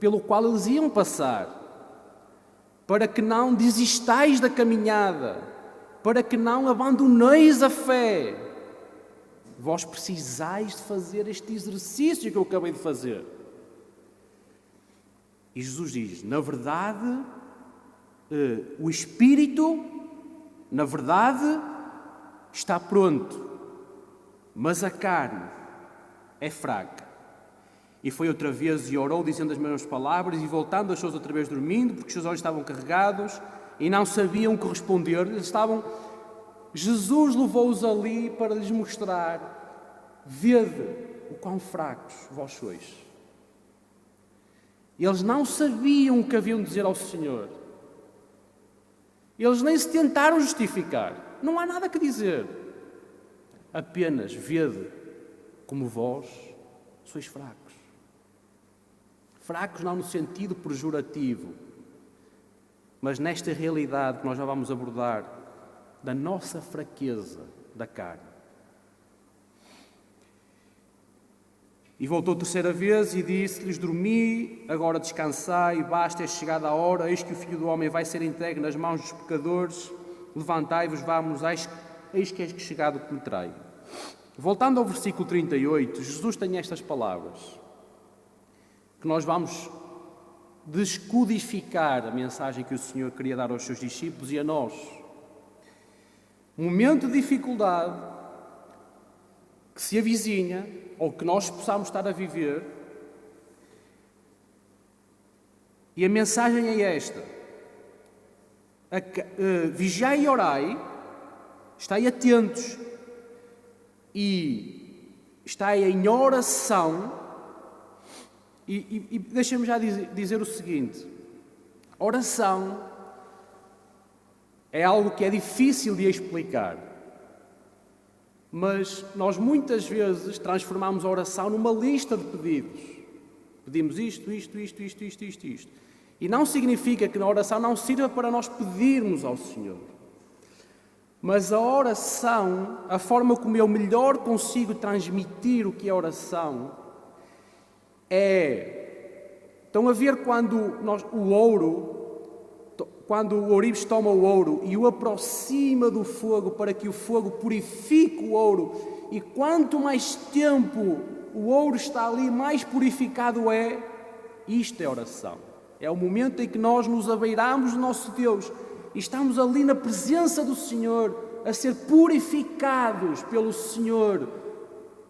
pelo qual eles iam passar. Para que não desistais da caminhada, para que não abandoneis a fé. Vós precisais de fazer este exercício que eu acabei de fazer. E Jesus diz, na verdade, o Espírito, na verdade, está pronto, mas a carne é fraca. E foi outra vez e orou, dizendo as mesmas palavras, e voltando achou-os outra vez dormindo, porque os seus olhos estavam carregados e não sabiam o que responder. Jesus levou-os ali para lhes mostrar, vede o quão fracos vós sois. Eles não sabiam o que haviam de dizer ao Senhor. Eles nem se tentaram justificar. Não há nada que dizer. apenas vede como vós sois fracos. Fracos não no sentido pejorativo, mas nesta realidade que nós já vamos abordar, da nossa fraqueza da carne. E voltou terceira vez e disse-lhes: dormi, agora descansai, basta, é chegada a hora, eis que o Filho do Homem vai ser entregue nas mãos dos pecadores, levantai-vos, vamos, eis que é chegado que me trai. Voltando ao versículo 38, Jesus tem estas palavras, que nós vamos descodificar a mensagem que o Senhor queria dar aos seus discípulos e a nós. Momento de dificuldade que se avizinha, ou que nós possamos estar a viver, e a mensagem é esta: vigiai e orai, estai atentos e estai em oração. E deixa-me já dizer o seguinte: oração é algo que é difícil de explicar, mas nós muitas vezes transformamos a oração numa lista de pedidos. Pedimos isto. E não significa que na oração não sirva para nós pedirmos ao Senhor. Mas a oração, a forma como eu melhor consigo transmitir o que é oração, estão a ver quando o ourives toma o ouro e o aproxima do fogo para que o fogo purifique o ouro, e quanto mais tempo o ouro está ali, mais purificado é. Isto é oração. É o momento em que nós nos abeiramos do nosso Deus e estamos ali na presença do Senhor, a ser purificados pelo Senhor.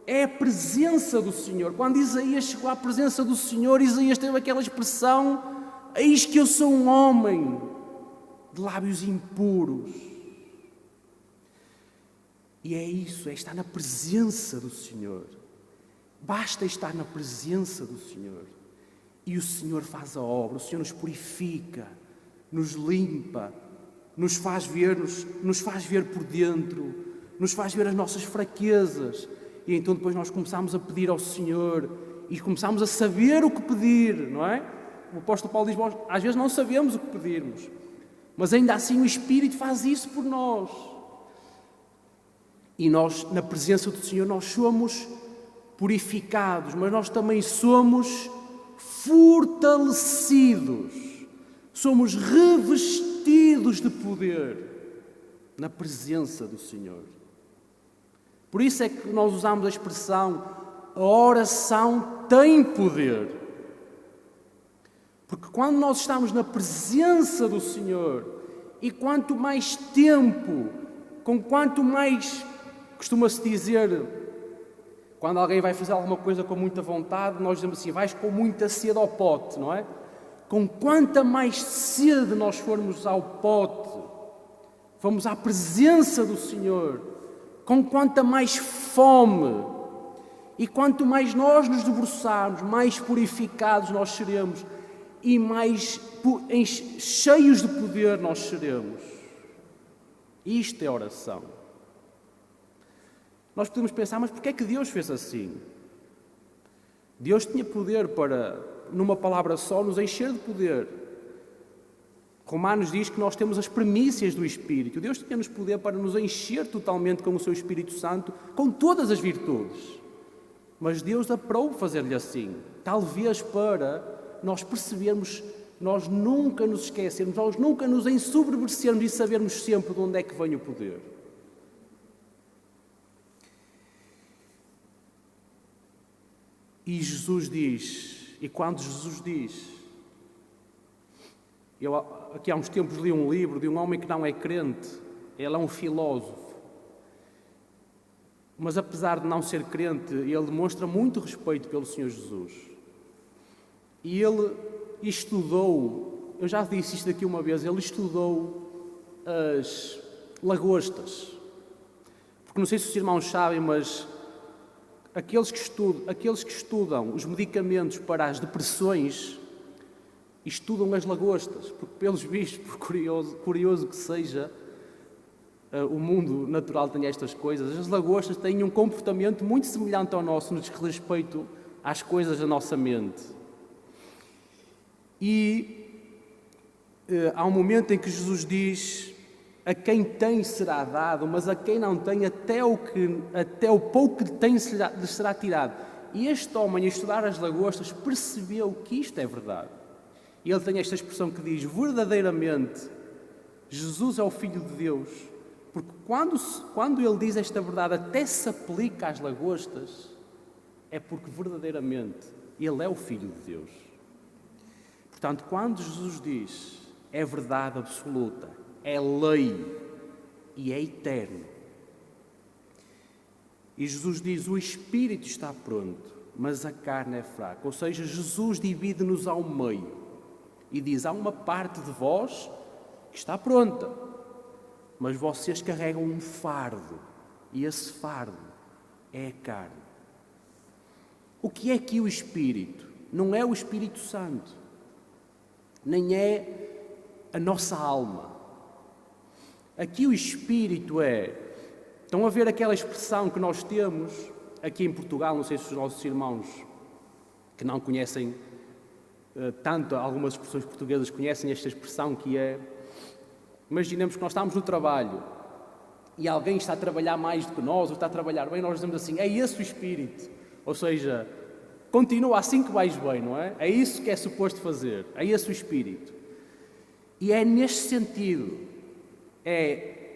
É a presença do Senhor. Quando Isaías chegou à presença do Senhor, Isaías teve aquela expressão: eis que eu sou um homem de lábios impuros. E é isso, é estar na presença do Senhor. Basta estar na presença do Senhor. E o Senhor faz a obra, o Senhor nos purifica, nos limpa, nos faz ver por dentro, nos faz ver as nossas fraquezas. E então depois nós começamos a pedir ao Senhor e começamos a saber o que pedir, não é? O apóstolo Paulo diz: às vezes não sabemos o que pedirmos, mas ainda assim o Espírito faz isso por nós. E nós, na presença do Senhor, nós somos purificados, mas nós também somos fortalecidos, somos revestidos de poder na presença do Senhor. Por isso é que nós usamos a expressão: a oração tem poder. Porque quando nós estamos na presença do Senhor, e quanto mais tempo, com quanto mais, costuma-se dizer, quando alguém vai fazer alguma coisa com muita vontade, nós dizemos assim: vais com muita sede ao pote, não é? Com quanta mais sede nós formos ao pote, vamos à presença do Senhor, com quanta mais fome, e quanto mais nós nos debruçarmos, mais purificados nós seremos e mais cheios de poder nós seremos. Isto é oração. Nós podemos pensar: mas porquê é que Deus fez assim? Deus tinha poder para, numa palavra só, nos encher de poder. Romanos diz que nós temos as primícias do Espírito. Deus tinha-nos poder para nos encher totalmente com o seu Espírito Santo, com todas as virtudes. Mas Deus aprove fazer-lhe assim, talvez para nós percebermos, nós nunca nos esquecermos, nós nunca nos ensoberbecermos e sabermos sempre de onde é que vem o poder. E Jesus diz, e quando Jesus diz, eu aqui há uns tempos li um livro de um homem que não é crente, ele é um filósofo, mas apesar de não ser crente, ele demonstra muito respeito pelo Senhor Jesus. E ele estudou, eu já disse isto aqui uma vez, ele estudou as lagostas. Porque não sei se os irmãos sabem, mas aqueles que estudam os medicamentos para as depressões estudam as lagostas, porque pelos vistos, por curioso que seja, o mundo natural tem estas coisas, as lagostas têm um comportamento muito semelhante ao nosso no que diz respeito às coisas da nossa mente. E há um momento em que Jesus diz: a quem tem será dado, mas a quem não tem, até o pouco que tem lhe será tirado. E este homem, a estudar as lagostas, percebeu que isto é verdade. E ele tem esta expressão que diz: verdadeiramente, Jesus é o Filho de Deus. Porque quando ele diz esta verdade, até se aplica às lagostas, é porque verdadeiramente ele é o Filho de Deus. Portanto, quando Jesus diz, é verdade absoluta, é lei e é eterno. E Jesus diz, o Espírito está pronto, mas a carne é fraca. Ou seja, Jesus divide-nos ao meio e diz, há uma parte de vós que está pronta, mas vocês carregam um fardo, e esse fardo é a carne. O que é aqui o Espírito? Não é o Espírito Santo, nem é a nossa alma. Aqui o Espírito é... Estão a ver aquela expressão que nós temos aqui em Portugal, não sei se os nossos irmãos que não conhecem tanto algumas expressões portuguesas conhecem esta expressão que é... Imaginemos que nós estamos no trabalho e alguém está a trabalhar mais do que nós, ou está a trabalhar bem, nós dizemos assim, é esse o Espírito. Ou seja, continua assim que vais bem, não é? É isso que é suposto fazer, é esse o Espírito. E é neste sentido,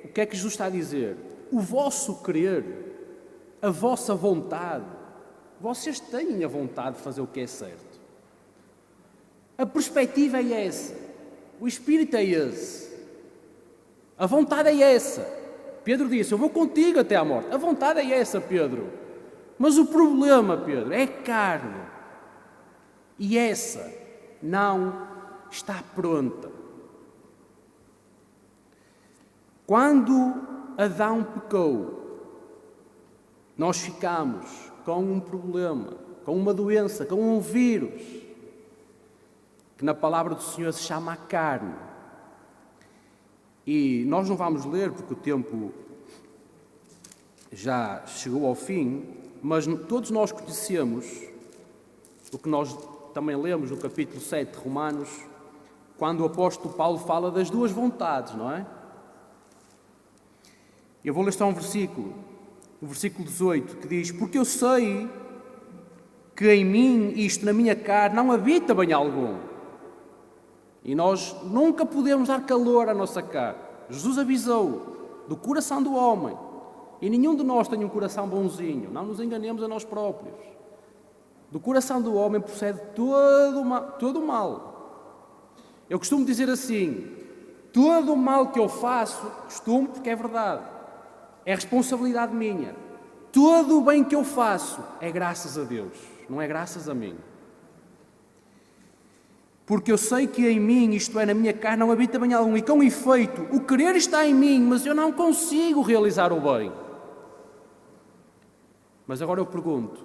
o que é que Jesus está a dizer? O vosso querer, a vossa vontade, vocês têm a vontade de fazer o que é certo. A perspectiva é essa, o Espírito é esse. A vontade é essa. Pedro disse, eu vou contigo até à morte. A vontade é essa, Pedro. Mas o problema, Pedro, é carne. E essa não está pronta. Quando Adão pecou, nós ficamos com um problema, com uma doença, com um vírus, que na palavra do Senhor se chama a carne. E nós não vamos ler, porque o tempo já chegou ao fim, mas todos nós conhecemos o que nós também lemos no capítulo 7 de Romanos, quando o apóstolo Paulo fala das duas vontades, não é? Eu vou ler só um versículo, o versículo 18, que diz, porque eu sei que em mim, isto na minha carne, não habita bem algum. E nós nunca podemos dar calor à nossa carne. Jesus avisou do coração do homem. E nenhum de nós tem um coração bonzinho. Não nos enganemos a nós próprios. Do coração do homem procede todo o mal. Eu costumo dizer assim, todo o mal que eu faço, porque é verdade, é responsabilidade minha. Todo o bem que eu faço é graças a Deus, não é graças a mim. Porque eu sei que em mim, isto é, na minha carne, não habita bem algum. E com efeito, o querer está em mim, mas eu não consigo realizar o bem. Mas agora eu pergunto,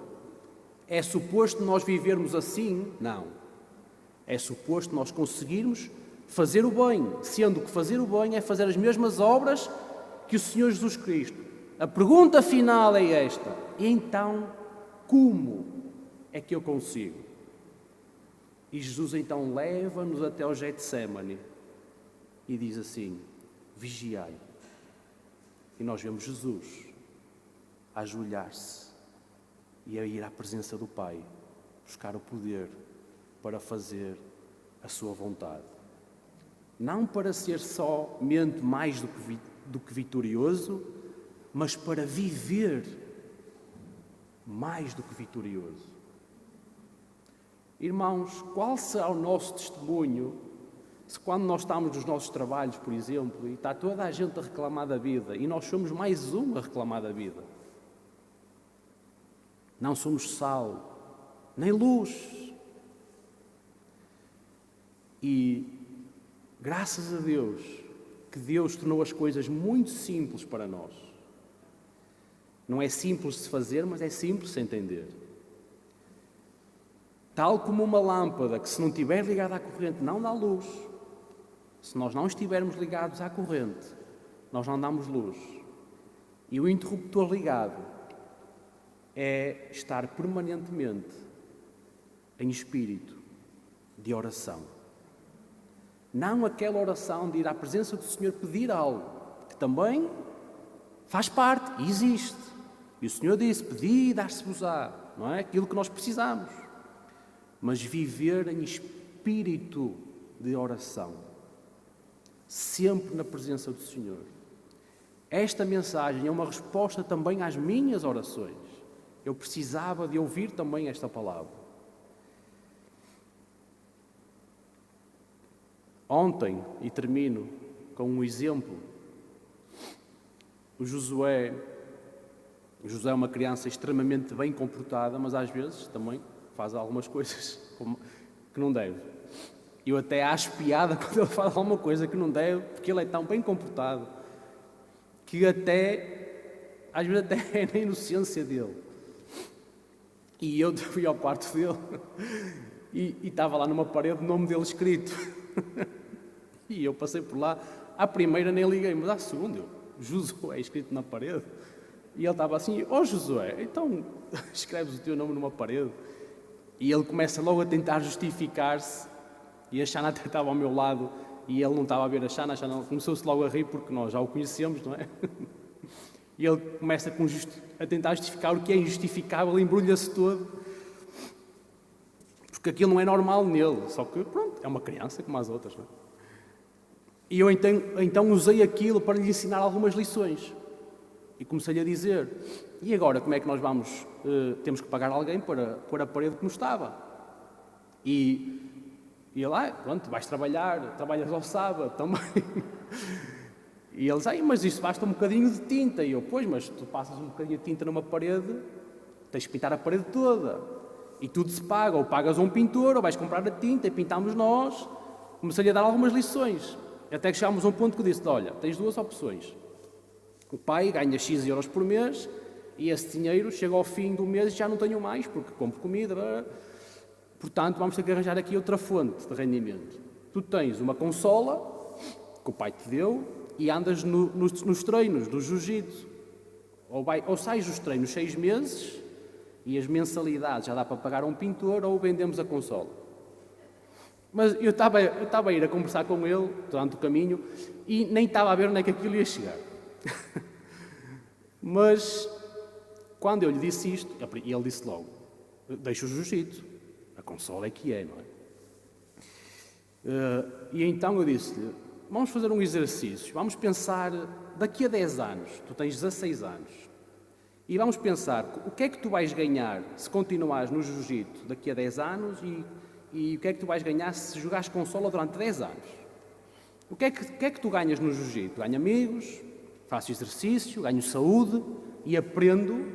é suposto nós vivermos assim? Não. É suposto nós conseguirmos fazer o bem, sendo que fazer o bem é fazer as mesmas obras que o Senhor Jesus Cristo. A pergunta final é esta, então, como é que eu consigo? E Jesus então leva-nos até ao Getsémani e diz assim, vigiai. E nós vemos Jesus a ajoelhar-se e a ir à presença do Pai, buscar o poder para fazer a sua vontade. Não para ser somente mais do que vitorioso, mas para viver mais do que vitorioso. Irmãos, qual será o nosso testemunho se quando nós estamos nos nossos trabalhos, por exemplo, e está toda a gente a reclamar da vida e nós somos mais um a reclamar da vida? Não somos sal, nem luz. E graças a Deus que Deus tornou as coisas muito simples para nós. Não é simples de se fazer, mas é simples de se entender. Tal como uma lâmpada que, se não estiver ligada à corrente, não dá luz. Se nós não estivermos ligados à corrente, nós não damos luz. E o interruptor ligado é estar permanentemente em espírito de oração. Não aquela oração de ir à presença do Senhor pedir algo, que também faz parte e existe. E o Senhor disse, pedi e dar-se-vos-á, não é? Aquilo que nós precisamos. Mas viver em espírito de oração, sempre na presença do Senhor. Esta mensagem é uma resposta também às minhas orações. Eu precisava de ouvir também esta palavra. Ontem, e termino com um exemplo, o Josué é uma criança extremamente bem comportada, mas às vezes também faz algumas coisas que não deve. Eu até acho piada quando ele faz alguma coisa que não deve, porque ele é tão bem comportado, que até, às vezes até é na inocência dele. E eu fui ao quarto dele e estava lá numa parede o nome dele escrito. E eu passei por lá, à primeira nem liguei, mas à segunda, Josué escrito na parede. E ele estava assim, Josué, então escreves o teu nome numa parede. E ele começa logo a tentar justificar-se, e a Xana até estava ao meu lado, e ele não estava a ver a Xana começou-se logo a rir, porque nós já o conhecemos, não é? E ele começa a tentar justificar o que é injustificável, embrulha-se todo, porque aquilo não é normal nele, só que, pronto, é uma criança como as outras, não é? E eu então usei aquilo para lhe ensinar algumas lições. E comecei-lhe a dizer, e agora como é que nós vamos, temos que pagar alguém para pôr a parede como estava? E ele, pronto, vais trabalhas ao sábado também. E eles, mas isso basta um bocadinho de tinta. E eu, pois, mas tu passas um bocadinho de tinta numa parede, tens que pintar a parede toda. E tudo se paga, ou pagas a um pintor, ou vais comprar a tinta e pintamos nós. Comecei-lhe a dar algumas lições. Até que chegámos a um ponto que eu disse, olha, tens duas opções. O pai ganha X euros por mês e esse dinheiro chega ao fim do mês e já não tenho mais, porque compro comida. Portanto, vamos ter que arranjar aqui outra fonte de rendimento. Tu tens uma consola que o pai te deu e andas nos treinos do jiu-jitsu. Ou sais dos treinos 6 meses e as mensalidades já dá para pagar a um pintor, ou vendemos a consola. Mas eu estava a ir a conversar com ele durante o caminho e nem estava a ver onde é que aquilo ia chegar. Mas, quando eu lhe disse isto, ele disse logo, deixa o jiu-jitsu, a consola é que é, não é? E então eu disse-lhe, vamos fazer um exercício, vamos pensar, daqui a 10 anos, tu tens 16 anos, e vamos pensar, o que é que tu vais ganhar se continuares no jiu-jitsu daqui a 10 anos e o que é que tu vais ganhar se jogares consola durante 10 anos? O que é que tu ganhas no jiu-jitsu? Ganho amigos, faço exercício, ganho saúde e aprendo,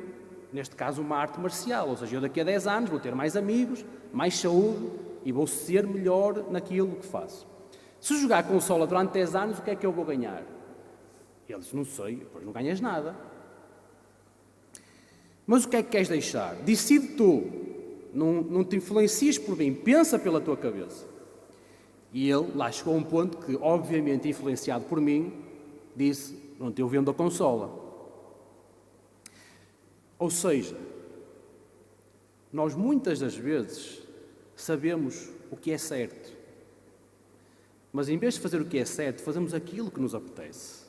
neste caso, uma arte marcial. Ou seja, eu daqui a 10 anos vou ter mais amigos, mais saúde e vou ser melhor naquilo que faço. Se jogar consola durante 10 anos, o que é que eu vou ganhar? Ele disse, não sei, depois não ganhas nada. Mas o que é que queres deixar? Decide tu. Não te influencies por mim, pensa pela tua cabeça. E ele lá chegou a um ponto que, obviamente influenciado por mim, disse, não te eu vendo a consola. Ou seja, nós muitas das vezes sabemos o que é certo, mas em vez de fazer o que é certo, fazemos aquilo que nos apetece.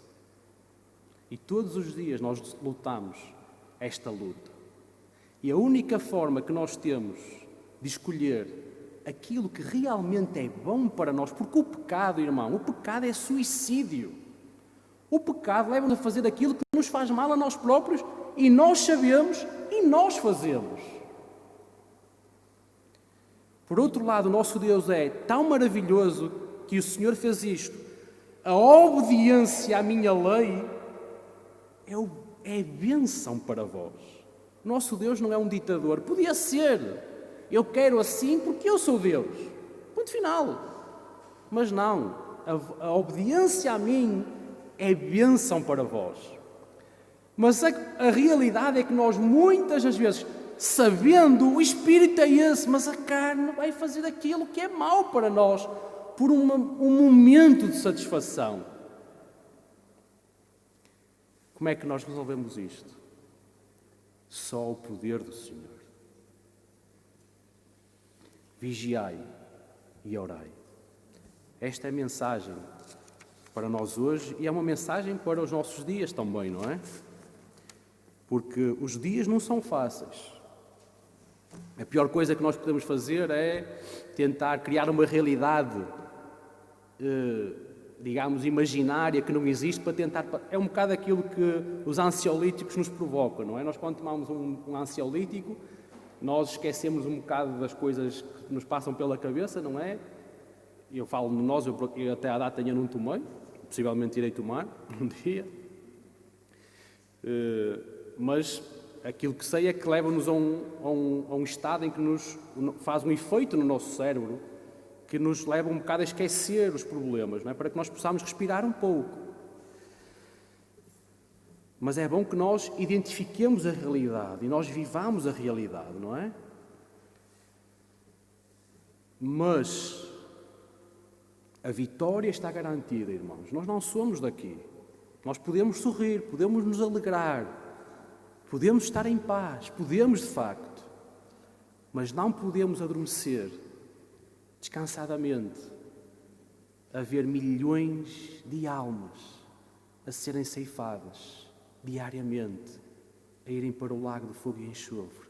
E todos os dias nós lutamos esta luta. E a única forma que nós temos de escolher aquilo que realmente é bom para nós, porque o pecado, irmão, o pecado é suicídio. O pecado leva-nos a fazer aquilo que nos faz mal a nós próprios e nós sabemos e nós fazemos. Por outro lado, o nosso Deus é tão maravilhoso que o Senhor fez isto. A obediência à minha lei é bênção para vós. Nosso Deus não é um ditador. Podia ser. Eu quero assim porque eu sou Deus. Ponto final. Mas não. A obediência a mim é bênção para vós. Mas a realidade é que nós muitas das vezes, sabendo, o Espírito é esse, mas a carne vai fazer aquilo que é mau para nós por um momento de satisfação. Como é que nós resolvemos isto? Só o poder do Senhor. Vigiai e orai. Esta é a mensagem para nós hoje e é uma mensagem para os nossos dias também, não é? Porque os dias não são fáceis. A pior coisa que nós podemos fazer é tentar criar uma realidade, digamos, imaginária, que não existe, para tentar... É um bocado aquilo que os ansiolíticos nos provocam, não é? Nós, quando tomamos um ansiolítico, nós esquecemos um bocado das coisas que nos passam pela cabeça, não é? Eu falo de nós, eu até à data ainda não tomei, possivelmente irei tomar um dia. Mas aquilo que sei é que leva-nos a um estado em que nos faz um efeito no nosso cérebro, que nos leva um bocado a esquecer os problemas, não é? Para que nós possamos respirar um pouco. Mas é bom que nós identifiquemos a realidade e nós vivamos a realidade, não é? Mas a vitória está garantida, irmãos. Nós não somos daqui. Nós podemos sorrir, podemos nos alegrar, podemos estar em paz, podemos de facto, mas não podemos adormecer descansadamente a ver milhões de almas a serem ceifadas diariamente, a irem para o lago de fogo e enxofre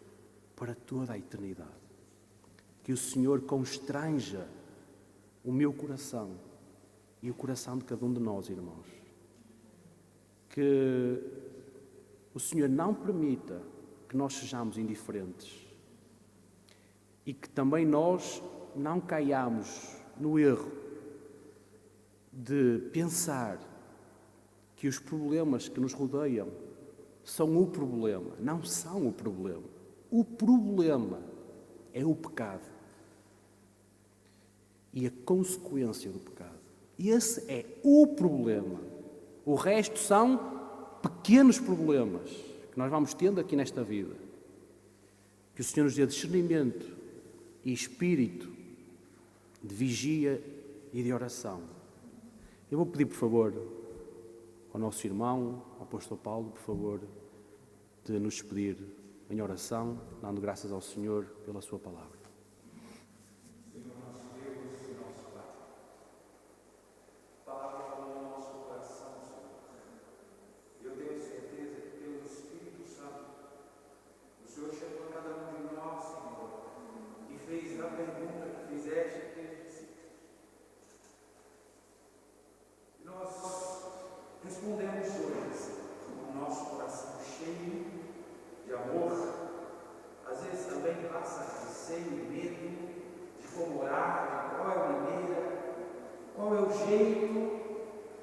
para toda a eternidade. Que o Senhor constranja o meu coração e o coração de cada um de nós, irmãos. Que o Senhor não permita que nós sejamos indiferentes e que também nós não caiamos no erro de pensar que os problemas que nos rodeiam são o problema. Não são o problema. O problema é o pecado e a consequência do pecado. Esse é o problema. O resto são pequenos problemas que nós vamos tendo aqui nesta vida. Que o Senhor nos dê discernimento e espírito de vigia e de oração. Eu vou pedir, por favor, ao nosso irmão, ao apóstolo Paulo, por favor, de nos despedir em oração, dando graças ao Senhor pela sua palavra. Respondemos hoje com o nosso coração cheio de amor, às vezes também passa receio e medo de como orar, de qual é a maneira, qual é o jeito,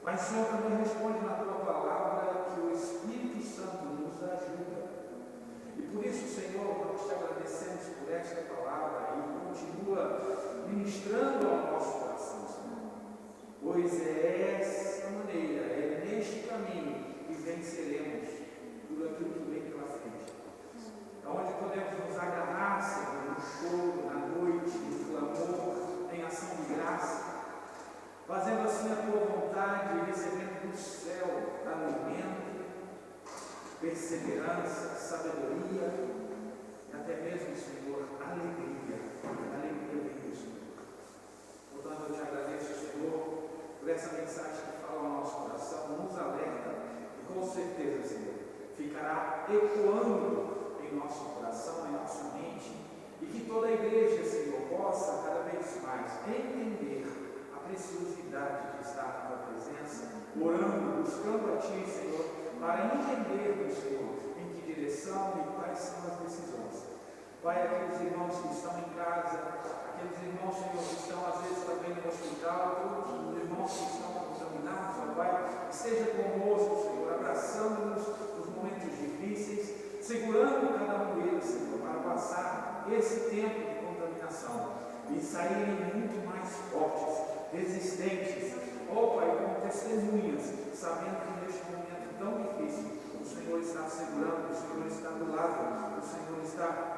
mas o Senhor também responde na tua palavra que o Espírito Santo nos ajuda. E por isso, Senhor, nós te agradecemos por esta palavra e continua ministrando ao nosso coração, Senhor, pois é essa maneira, é neste caminho que venceremos tudo aquilo que vem pela frente. Onde podemos nos agarrar, Senhor, no choro, na noite, no clamor, em ação de graça, fazendo assim a tua vontade, recebendo do céu alimento, perseverança, sabedoria e até mesmo, Senhor, alegria vem do Senhor. Portanto, eu te agradeço, Senhor, por essa mensagem que fala ao nosso coração, nos alerta e com certeza, Senhor, ficará ecoando em nosso coração, em nossa mente, e que toda a igreja, Senhor, possa cada vez mais entender a preciosidade de estar na tua presença, orando, buscando a ti, Senhor, para entendermos, Senhor, em que direção e quais são as decisões. Pai, aqueles irmãos que estão em casa, aqueles irmãos, Senhor, que estão às vezes também no hospital, todos os irmãos que estão contaminados, ó Pai, esteja conosco, Senhor, abraçando-nos nos momentos difíceis, segurando cada um deles, Senhor, para passar esse tempo de contaminação e saírem muito mais fortes, resistentes, ó Pai, como testemunhas, sabendo que neste momento tão difícil, o Senhor está segurando, o Senhor está do lado, o Senhor está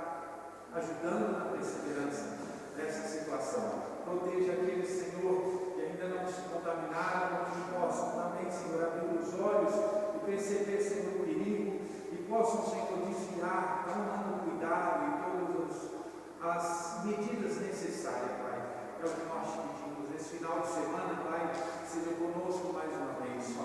ajudando na perseverança dessa situação. Proteja aqueles, Senhor, que ainda não se contaminaram, que possam também, Senhor, abrir os olhos e perceber, Senhor, possam, Senhor, desviar, tomando cuidado e todas as medidas necessárias, Pai. É o que nós te pedimos. Esse final de semana, Pai, seja conosco mais uma vez.